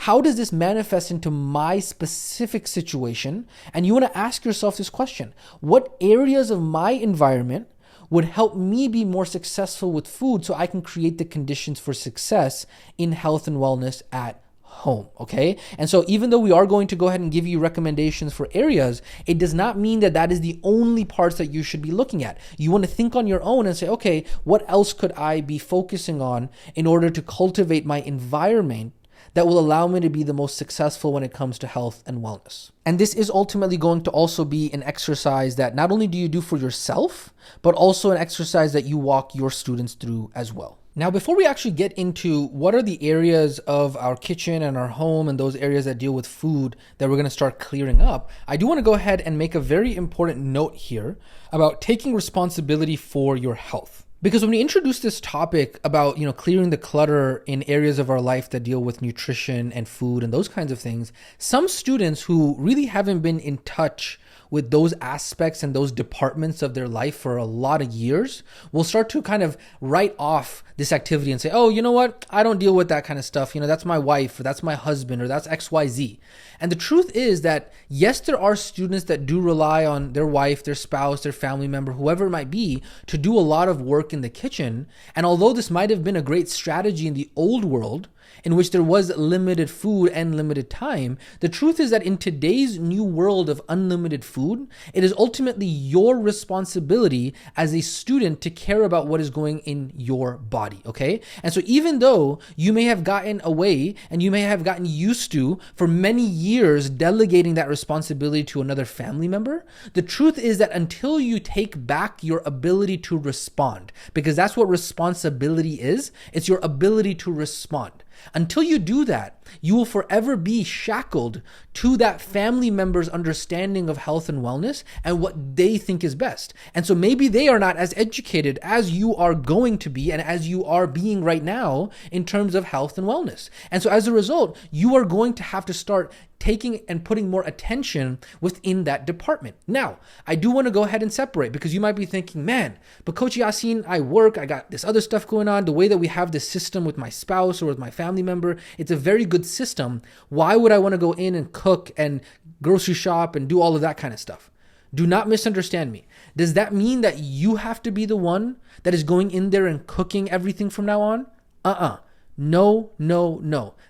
how does this manifest into my specific situation? And you want to ask yourself this question: what areas of my environment would help me be more successful with food so I can create the conditions for success in health and wellness at home, okay? And so even though we are going to go ahead and give you recommendations for areas, it does not mean that that is the only parts that you should be looking at. You want to think on your own and say, okay, what else could I be focusing on in order to cultivate my environment that will allow me to be the most successful when it comes to health and wellness. And this is ultimately going to also be an exercise that not only do you do for yourself, but also an exercise that you walk your students through as well. Now, before we actually get into what are the areas of our kitchen and our home and those areas that deal with food that we're going to start clearing up, I do want to go ahead and make a very important note here about taking responsibility for your health. Because when we introduce this topic about, clearing the clutter in areas of our life that deal with nutrition and food and those kinds of things, some students who really haven't been in touch with those aspects and those departments of their life for a lot of years will start to kind of write off this activity and say, oh, you know what? I don't deal with that kind of stuff. That's my wife, or that's my husband, or that's XYZ. And the truth is that, yes, there are students that do rely on their wife, their spouse, their family member, whoever it might be, to do a lot of work in the kitchen. And although this might have been a great strategy in the old world, in which there was limited food and limited time, the truth is that in today's new world of unlimited food, it is ultimately your responsibility as a student to care about what is going in your body, okay? And so even though you may have gotten away and you may have gotten used to for many years delegating that responsibility to another family member, the truth is that until you take back your ability to respond, because that's what responsibility is, it's your ability to respond. Until you do that, you will forever be shackled to that family member's understanding of health and wellness and what they think is best. And so maybe they are not as educated as you are going to be and as you are being right now in terms of health and wellness. And so as a result, you are going to have to start taking and putting more attention within that department. Now, I do want to go ahead and separate, because you might be thinking, man, but Coach Yasin, I work, I got this other stuff going on. The way that we have this system with my spouse or with my family member, it's a very good system. Why would I want to go in and cook and grocery shop and do all of that kind of stuff? Do not misunderstand me. Does that mean that you have to be the one that is going in there and cooking everything from now on? No.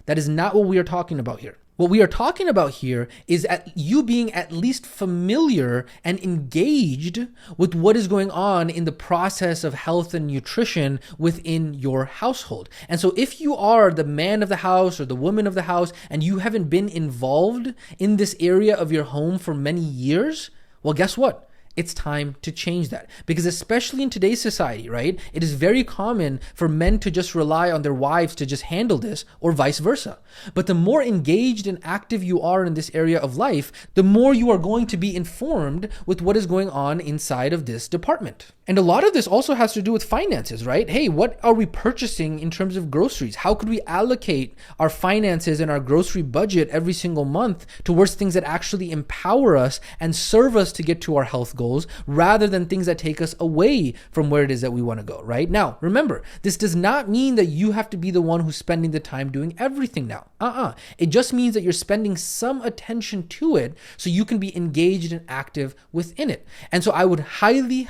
That is not what we are talking about here. What we are talking about here is you being at least familiar and engaged with what is going on in the process of health and nutrition within your household. And so if you are the man of the house or the woman of the house and you haven't been involved in this area of your home for many years, well, guess what? It's time to change that, because especially in today's society, right? It is very common for men to just rely on their wives to just handle this, or vice versa. But the more engaged and active you are in this area of life, the more you are going to be informed with what is going on inside of this department. And a lot of this also has to do with finances, right? Hey, what are we purchasing in terms of groceries? How could we allocate our finances and our grocery budget every single month towards things that actually empower us and serve us to get to our health goals, rather than things that take us away from where it is that we want to go, right? Now, remember, this does not mean that you have to be the one who's spending the time doing everything now. It just means that you're spending some attention to it so you can be engaged and active within it. And so I would highly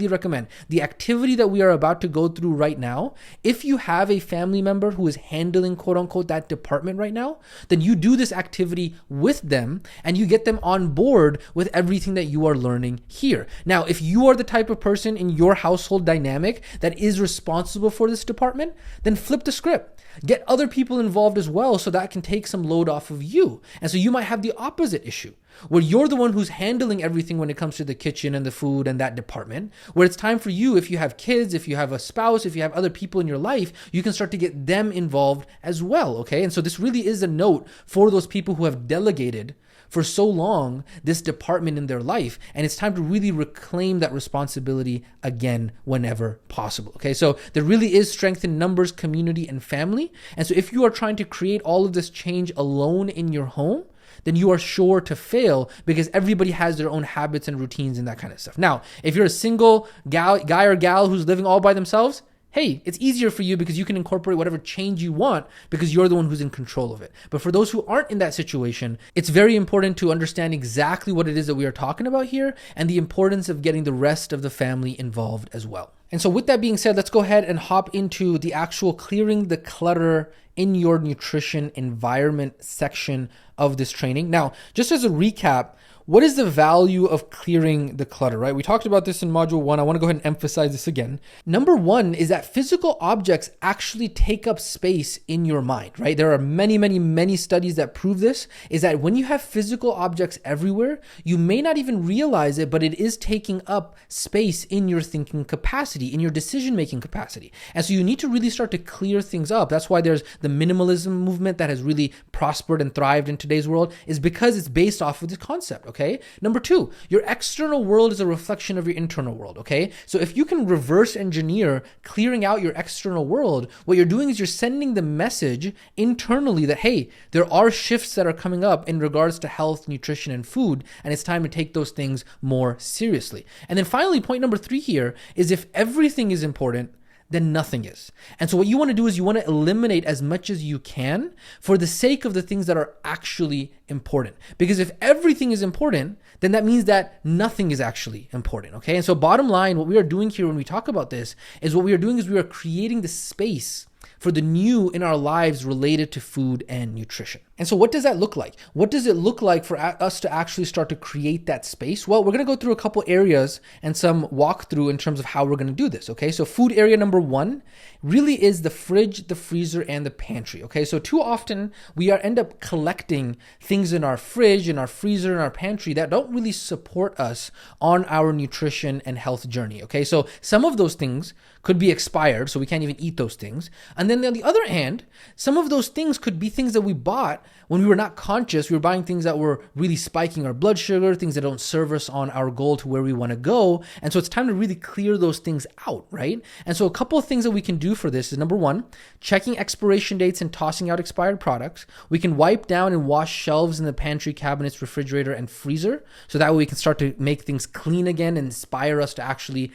recommend the activity that we are about to go through right now. If you have a family member who is handling, quote unquote, that department right now, then you do this activity with them and you get them on board with everything that you are learning here. Now, if you are the type of person in your household dynamic that is responsible for this department, then flip the script. Get other people involved as well, so that can take some load off of you. And so you might have the opposite issue, where you're the one who's handling everything when it comes to the kitchen and the food and that department, where it's time for you, if you have kids, if you have a spouse, if you have other people in your life, you can start to get them involved as well, okay? And so this really is a note for those people who have delegated for so long this department in their life, and it's time to really reclaim that responsibility again whenever possible. Okay, so there really is strength in numbers, community, and family. And so if you are trying to create all of this change alone in your home, then you are sure to fail, because everybody has their own habits and routines and that kind of stuff. Now, if you're a single guy or gal who's living all by themselves, hey, it's easier for you because you can incorporate whatever change you want because you're the one who's in control of it. But for those who aren't in that situation, it's very important to understand exactly what it is that we are talking about here and the importance of getting the rest of the family involved as well. And so with that being said, let's go ahead and hop into the actual clearing the clutter in your nutrition environment section of this training. Now, just as a recap, what is the value of clearing the clutter, right? We talked about this in module 1. I want to go ahead and emphasize this again. Number 1 is that physical objects actually take up space in your mind, right? There are many studies that prove this, is that when you have physical objects everywhere, you may not even realize it, but it is taking up space in your thinking capacity, in your decision-making capacity. And so you need to really start to clear things up. That's why there's the minimalism movement that has really prospered and thrived in today's world, is because it's based off of this concept. Okay. Number 2, your external world is a reflection of your internal world. Okay. So if you can reverse engineer clearing out your external world, what you're doing is you're sending the message internally that, hey, there are shifts that are coming up in regards to health, nutrition, and food, and it's time to take those things more seriously. And then finally, point number 3 here is, if everything is important, then nothing is. And so what you want to do is you want to eliminate as much as you can for the sake of the things that are actually important. Because if everything is important, then that means that nothing is actually important, okay? And so bottom line, what we are doing here when we talk about this is what we are doing is we are creating the space for the new in our lives related to food and nutrition. And so what does that look like? What does it look like for us to actually start to create that space? Well, we're going to go through a couple areas and some walkthrough in terms of how we're going to do this, okay? So food area number 1 really is the fridge, the freezer, and the pantry, okay? So too often we end up collecting things in our fridge, in our freezer, in our pantry that don't really support us on our nutrition and health journey, okay? So some of those things could be expired, so we can't even eat those things. And then on the other hand, some of those things could be things that we bought when we were not conscious, we were buying things that were really spiking our blood sugar, things that don't serve us on our goal to where we want to go. And so it's time to really clear those things out, right? And so a couple of things that we can do for this is, number one, checking expiration dates and tossing out expired products. We can wipe down and wash shelves in the pantry, cabinets, refrigerator, and freezer. So that way we can start to make things clean again and inspire us to actually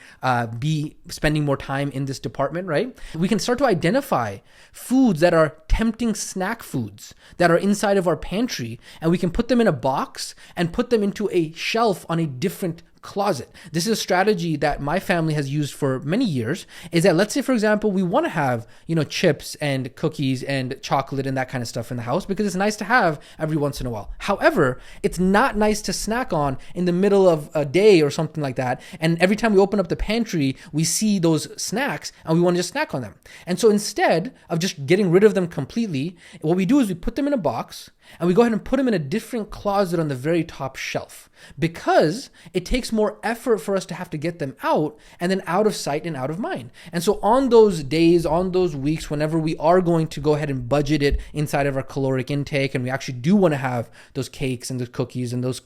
be spending more time in this department, right? We can start to identify foods that are tempting snack foods that are inside of our pantry, and we can put them in a box and put them into a shelf on a different closet. This is a strategy that my family has used for many years, is that, let's say, for example, we want to have, chips and cookies and chocolate and that kind of stuff in the house because it's nice to have every once in a while. However, it's not nice to snack on in the middle of a day or something like that. And every time we open up the pantry, we see those snacks and we want to just snack on them. And so instead of just getting rid of them completely, what we do is we put them in a box and we go ahead and put them in a different closet on the very top shelf, because it takes more effort for us to have to get them out and then out of sight and out of mind. And so on those days, on those weeks, whenever we are going to go ahead and budget it inside of our caloric intake, and we actually do want to have those cakes and the cookies and those,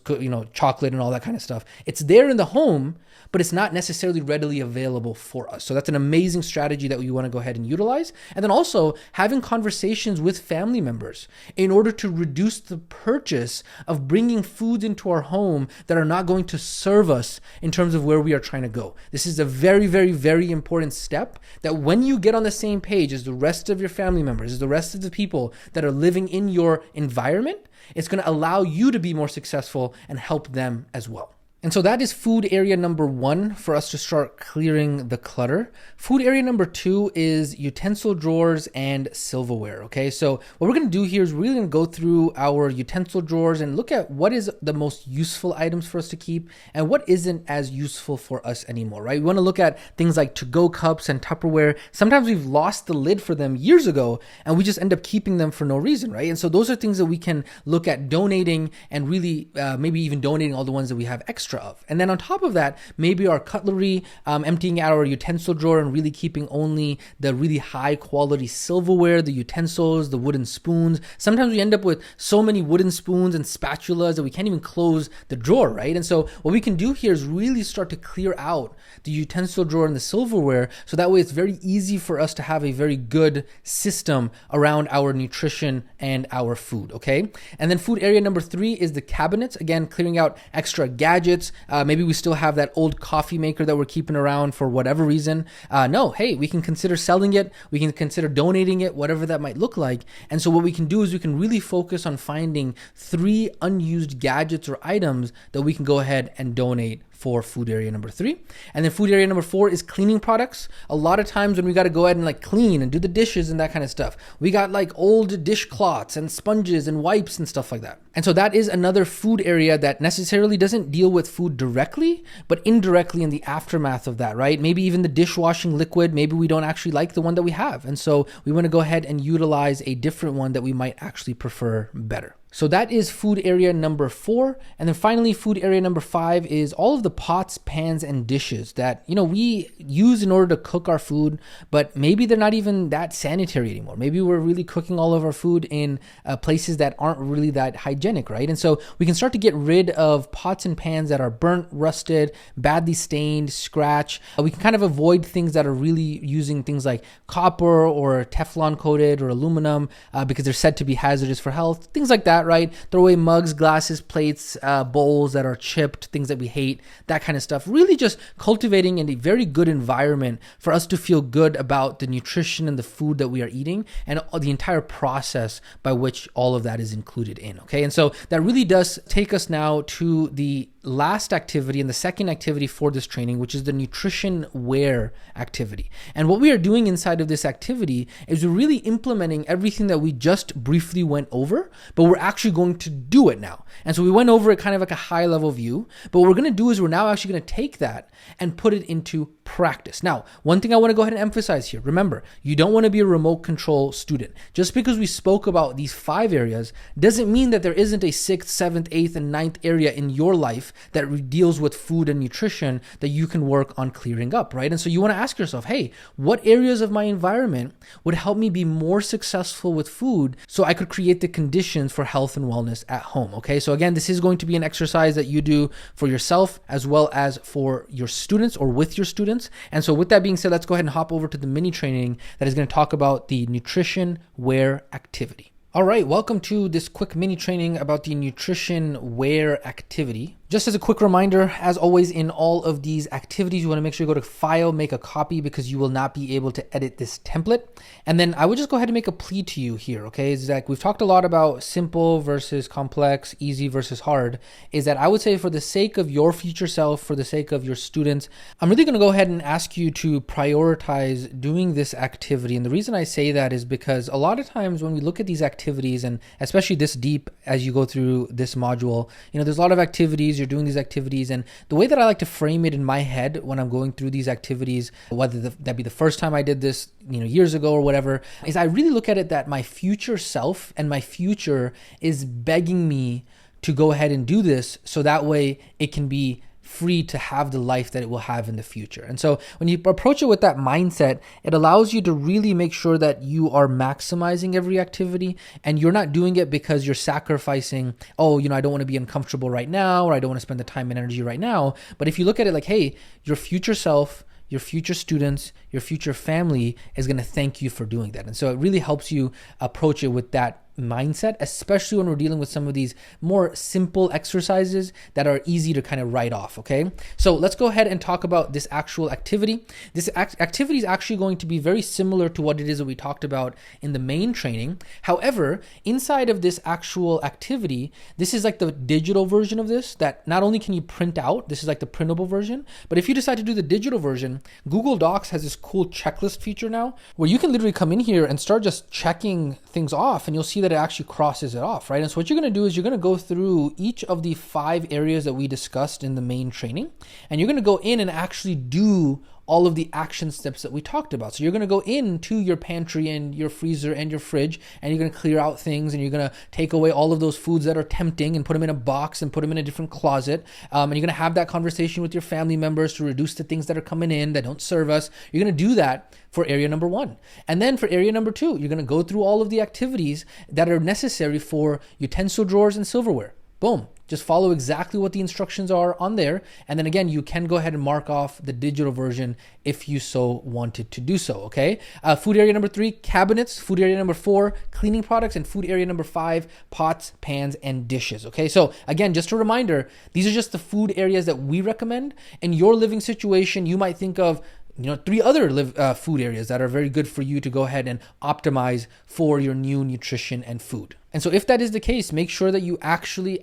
chocolate and all that kind of stuff, it's there in the home, but it's not necessarily readily available for us. So that's an amazing strategy that we want to go ahead and utilize. And then also having conversations with family members in order to reduce the purchase of bringing foods into our home that are not going to serve us in terms of where we are trying to go. This is a very, very, very important step that when you get on the same page as the rest of your family members, as the rest of the people that are living in your environment, it's going to allow you to be more successful and help them as well. And so that is food area number 1 for us to start clearing the clutter. Food area number 2 is utensil drawers and silverware. Okay, so what we're going to do here is really going to go through our utensil drawers and look at what is the most useful items for us to keep and what isn't as useful for us anymore, right? We want to look at things like to-go cups and Tupperware. Sometimes we've lost the lid for them years ago and we just end up keeping them for no reason, right? And so those are things that we can look at donating and really maybe even donating all the ones that we have extra of. And then on top of that, maybe our cutlery, emptying out our utensil drawer and really keeping only the really high quality silverware, the utensils, the wooden spoons. Sometimes we end up with so many wooden spoons and spatulas that we can't even close the drawer, right? And so what we can do here is really start to clear out the utensil drawer and the silverware, so that way it's very easy for us to have a very good system around our nutrition and our food, okay? And then food area number 3 is the cabinets. Again, clearing out extra gadgets. Maybe we still have that old coffee maker that we're keeping around for whatever reason. We can consider selling it. We can consider donating it, whatever that might look like. And so what we can do is we can really focus on finding 3 unused gadgets or items that we can go ahead and donate for food area number 3. And then food area number 4 is cleaning products. A lot of times when we got to go ahead and clean and do the dishes and that kind of stuff, we got old dishcloths and sponges and wipes and stuff like that. And so that is another food area that necessarily doesn't deal with food directly, but indirectly in the aftermath of that, right? Maybe even the dishwashing liquid, maybe we don't actually like the one that we have. And so we want to go ahead and utilize a different one that we might actually prefer better. So that is food area number 4. And then finally, food area number 5 is all of the pots, pans, and dishes that, we use in order to cook our food, but maybe they're not even that sanitary anymore. Maybe we're really cooking all of our food in places that aren't really that hygienic, right? And so we can start to get rid of pots and pans that are burnt, rusted, badly stained, scratch. We can kind of avoid things that are really using things like copper or Teflon coated or aluminum because they're said to be hazardous for health, things like that. Right? Throw away mugs, glasses, plates, bowls that are chipped, things that we hate, that kind of stuff. Really just cultivating a very good environment for us to feel good about the nutrition and the food that we are eating and the entire process by which all of that is included in. Okay. And so that really does take us now to the last activity and the second activity for this training, which is the nutrition wear activity. And what we are doing inside of this activity is we're really implementing everything that we just briefly went over, but we're actually going to do it now. And so we went over it kind of like a high level view, but what we're going to do is we're now actually going to take that and put it into practice. Now, one thing I want to go ahead and emphasize here, remember, you don't want to be a remote control student. Just because we spoke about these 5 areas doesn't mean that there isn't a 6th, 7th, 8th, and 9th area in your life life that deals with food and nutrition that you can work on clearing up, right? And so you want to ask yourself, hey, what areas of my environment would help me be more successful with food so I could create the conditions for health and wellness at home, okay? So again, this is going to be an exercise that you do for yourself as well as for your students or with your students. And so with that being said, let's go ahead and hop over to the mini training that is going to talk about the nutrition wear activity. All right, welcome to this quick mini training about the nutrition wear activity. Just as a quick reminder, as always in all of these activities, you want to make sure you go to File, make a copy, because you will not be able to edit this template. And then I would just go ahead and make a plea to you here, okay? Is that we've talked a lot about simple versus complex, easy versus hard, is that I would say for the sake of your future self, for the sake of your students, I'm really going to go ahead and ask you to prioritize doing this activity. And the reason I say that is because a lot of times when we look at these activities, and especially this deep as you go through this module, there's a lot of activities, you're doing these activities, and the way that I like to frame it in my head when I'm going through these activities, whether that be the first time I did this, years ago or whatever, is I really look at it that my future self and my future is begging me to go ahead and do this so that way it can be free to have the life that it will have in the future. And so when you approach it with that mindset, it allows you to really make sure that you are maximizing every activity and you're not doing it because you're sacrificing, I don't want to be uncomfortable right now, or I don't want to spend the time and energy right now. But if you look at it like, hey, your future self, your future students, your future family is going to thank you for doing that. And so it really helps you approach it with that mindset, especially when we're dealing with some of these more simple exercises that are easy to kind of write off, okay? So let's go ahead and talk about this actual activity. This activity is actually going to be very similar to what it is that we talked about in the main training. However, inside of this actual activity, this is like the digital version of this that not only can you print out, this is like the printable version, but if you decide to do the digital version, Google Docs has this cool checklist feature now where you can literally come in here and start just checking things off, and you'll see that it actually crosses it off, right? And so what you're going to do is you're going to go through each of the 5 areas that we discussed in the main training, and you're going to go in and actually do all of the action steps that we talked about. So you're going to go into your pantry and your freezer and your fridge, and you're going to clear out things, and you're going to take away all of those foods that are tempting and put them in a box and put them in a different closet. And you're going to have that conversation with your family members to reduce the things that are coming in that don't serve us. You're going to do that for area number 1. And then for area number 2, you're going to go through all of the activities that are necessary for utensil drawers and silverware. Boom. Just follow exactly what the instructions are on there. And then again, you can go ahead and mark off the digital version if you so wanted to do so, okay? Food area number 3, cabinets. Food area number 4, cleaning products. And food area number 5, pots, pans, and dishes, okay? So again, just a reminder, these are just the food areas that we recommend. In your living situation, you might think of 3 other food areas that are very good for you to go ahead and optimize for your new nutrition and food. And so if that is the case, make sure that you actually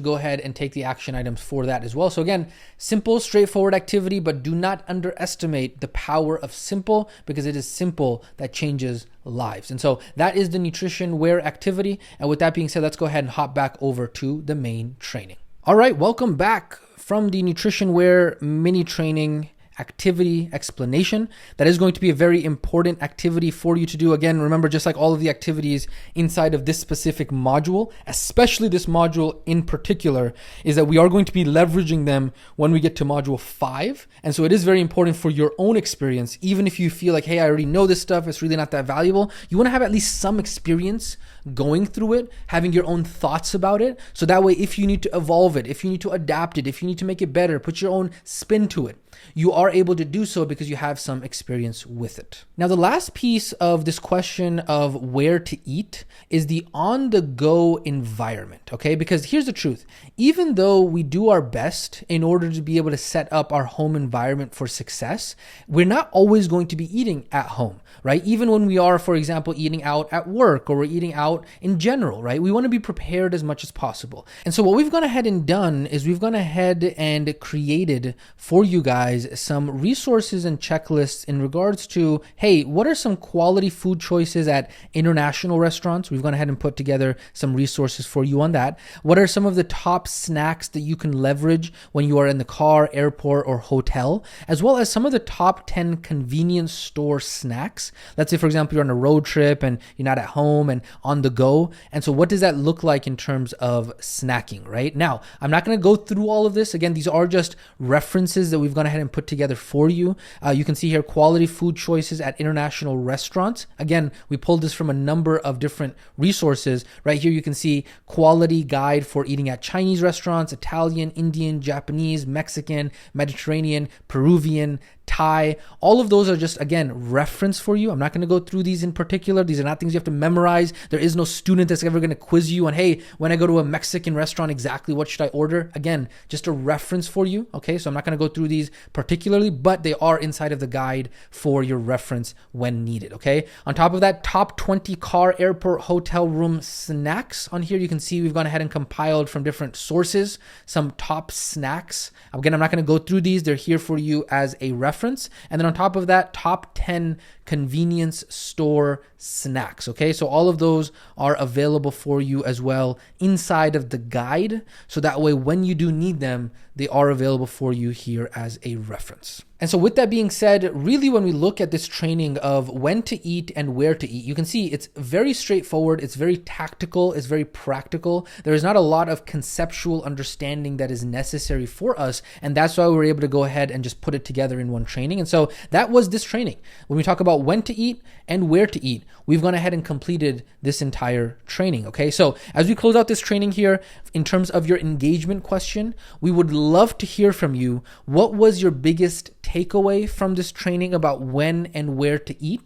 go ahead and take the action items for that as well. So again, simple, straightforward activity, but do not underestimate the power of simple, because it is simple that changes lives. And so that is the nutrition wear activity. And with that being said, let's go ahead and hop back over to the main training. All right, welcome back from the nutrition wear mini training activity explanation. That is going to be a very important activity for you to do. Again, remember, just like all of the activities inside of this specific module, especially this module in particular, is that we are going to be leveraging them when we get to module 5. And so it is very important for your own experience. Even if you feel like, hey, I already know this stuff, it's really not that valuable, you want to have at least some experience going through it, having your own thoughts about it. So that way, if you need to evolve it, if you need to adapt it, if you need to make it better, put your own spin to it, you are able to do so because you have some experience with it. Now, the last piece of this question of where to eat is the on-the-go environment, okay? Because here's the truth. Even though we do our best in order to be able to set up our home environment for success, we're not always going to be eating at home, right? Even when we are, for example, eating out at work, or we're eating out in general, right? We want to be prepared as much as possible. And so what we've gone ahead and done is we've gone ahead and created for you guys guys some resources and checklists in regards to, hey, what are some quality food choices at international restaurants? We've gone ahead and put together some resources for you on that. What are some of the top snacks that you can leverage when you are in the car, airport, or hotel, as well as some of the top 10 convenience store snacks. Let's say, for example, you're on a road trip and you're not at home and on the go. And so what does that look like in terms of snacking, right? Now, I'm not going to go through all of this. Again, these are just references that we've gone ahead and put together for you. You can see here quality food choices at international restaurants. Again, we pulled this from a number of different resources. Right here, you can see quality guide for eating at Chinese restaurants, Italian, Indian, Japanese, Mexican, Mediterranean, Peruvian, Thai. All of those are just, again, reference for you. I'm not going to go through these in particular. These are not things you have to memorize. There is no student that's ever going to quiz you on, hey, when I go to a Mexican restaurant, exactly what should I order? Again, just a reference for you. Okay, so I'm not going to go through these particularly, but they are inside of the guide for your reference when needed. Okay, on top of that, top 20 car, airport, hotel room snacks. On here, you can see we've gone ahead and compiled from different sources some top snacks. Again, I'm not going to go through these. They're here for you as a reference. And then on top of that, top 10 convenience store snacks. Okay, so all of those are available for you as well inside of the guide. So that way, when you do need them, they are available for you here as a reference. And so with that being said, really when we look at this training of when to eat and where to eat, you can see it's very straightforward. It's very tactical. It's very practical. There is not a lot of conceptual understanding that is necessary for us. And that's why we're able to go ahead and just put it together in one training. And so that was this training. When we talk about when to eat and where to eat, we've gone ahead and completed this entire training. Okay, so as we close out this training here, in terms of your engagement question, we would love to hear from you. What was your biggest takeaway from this training about when and where to eat?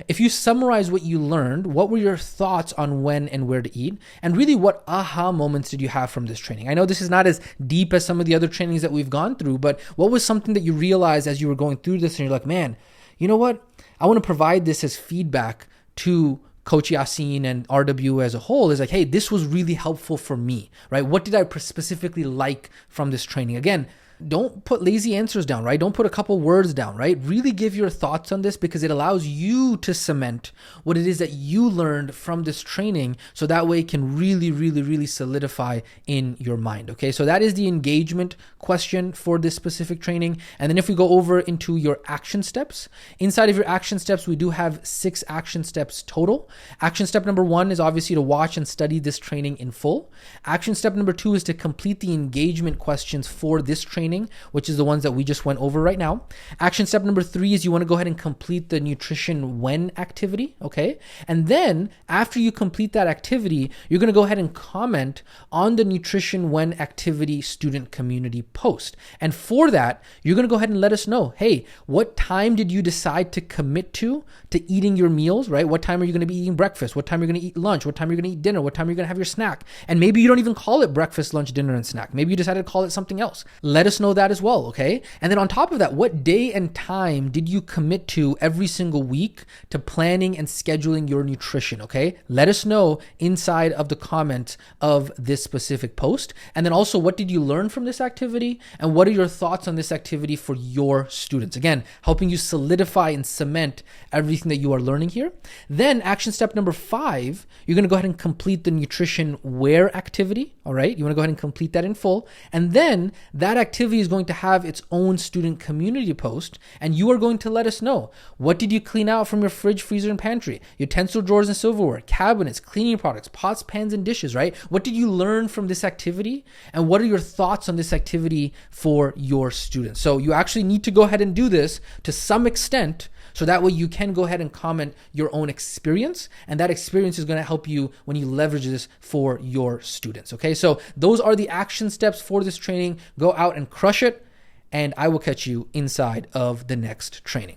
If you summarize what you learned, what were your thoughts on when and where to eat? And really, what aha moments did you have from this training? I know this is not as deep as some of the other trainings that we've gone through, but what was something that you realized as you were going through this and you're like, man, you know what? I want to provide this as feedback to Coach Yasin and RW as a whole, is like, hey, this was really helpful for me, right? What did I specifically like from this training? Again, don't put lazy answers down, right? Don't put a couple words down, right? Really give your thoughts on this because it allows you to cement what it is that you learned from this training. So that way it can really, really, really solidify in your mind. Okay. So that is the engagement question for this specific training. And then if we go over into your action steps, inside of your action steps, we do have 6 action steps total. Action step number 1 is obviously to watch and study this training in full. Action step number 2 is to complete the engagement questions for this training, which is the ones that we just went over right now. Action step number 3 is you want to go ahead and complete the nutrition when activity, okay? And then after you complete that activity, you're going to go ahead and comment on the nutrition when activity student community post. And for that, you're going to go ahead and let us know, hey, what time did you decide to commit to eating your meals, right? What time are you going to be eating breakfast? What time are you going to eat lunch? What time are you going to eat dinner? What time are you going to have your snack? And maybe you don't even call it breakfast, lunch, dinner, and snack. Maybe you decided to call it something else. Let us know that as well, okay? And then on top of that, what day and time did you commit to every single week to planning and scheduling your nutrition, okay? Let us know inside of the comments of this specific post. And then also, what did you learn from this activity? And what are your thoughts on this activity for your students? Again, helping you solidify and cement everything that you are learning here. Then action step number 5, you're going to go ahead and complete the nutrition where activity, all right? You want to go ahead and complete that in full. And then that activity is going to have its own student community post, and you are going to let us know, what did you clean out from your fridge, freezer, and pantry, utensil drawers and silverware, cabinets, cleaning products, pots, pans, and dishes, right? What did you learn from this activity? And what are your thoughts on this activity for your students? So you actually need to go ahead and do this to some extent, so that way you can go ahead and comment your own experience, and that experience is going to help you when you leverage this for your students. Okay, so those are the action steps for this training. Go out and crush it, and I will catch you inside of the next training.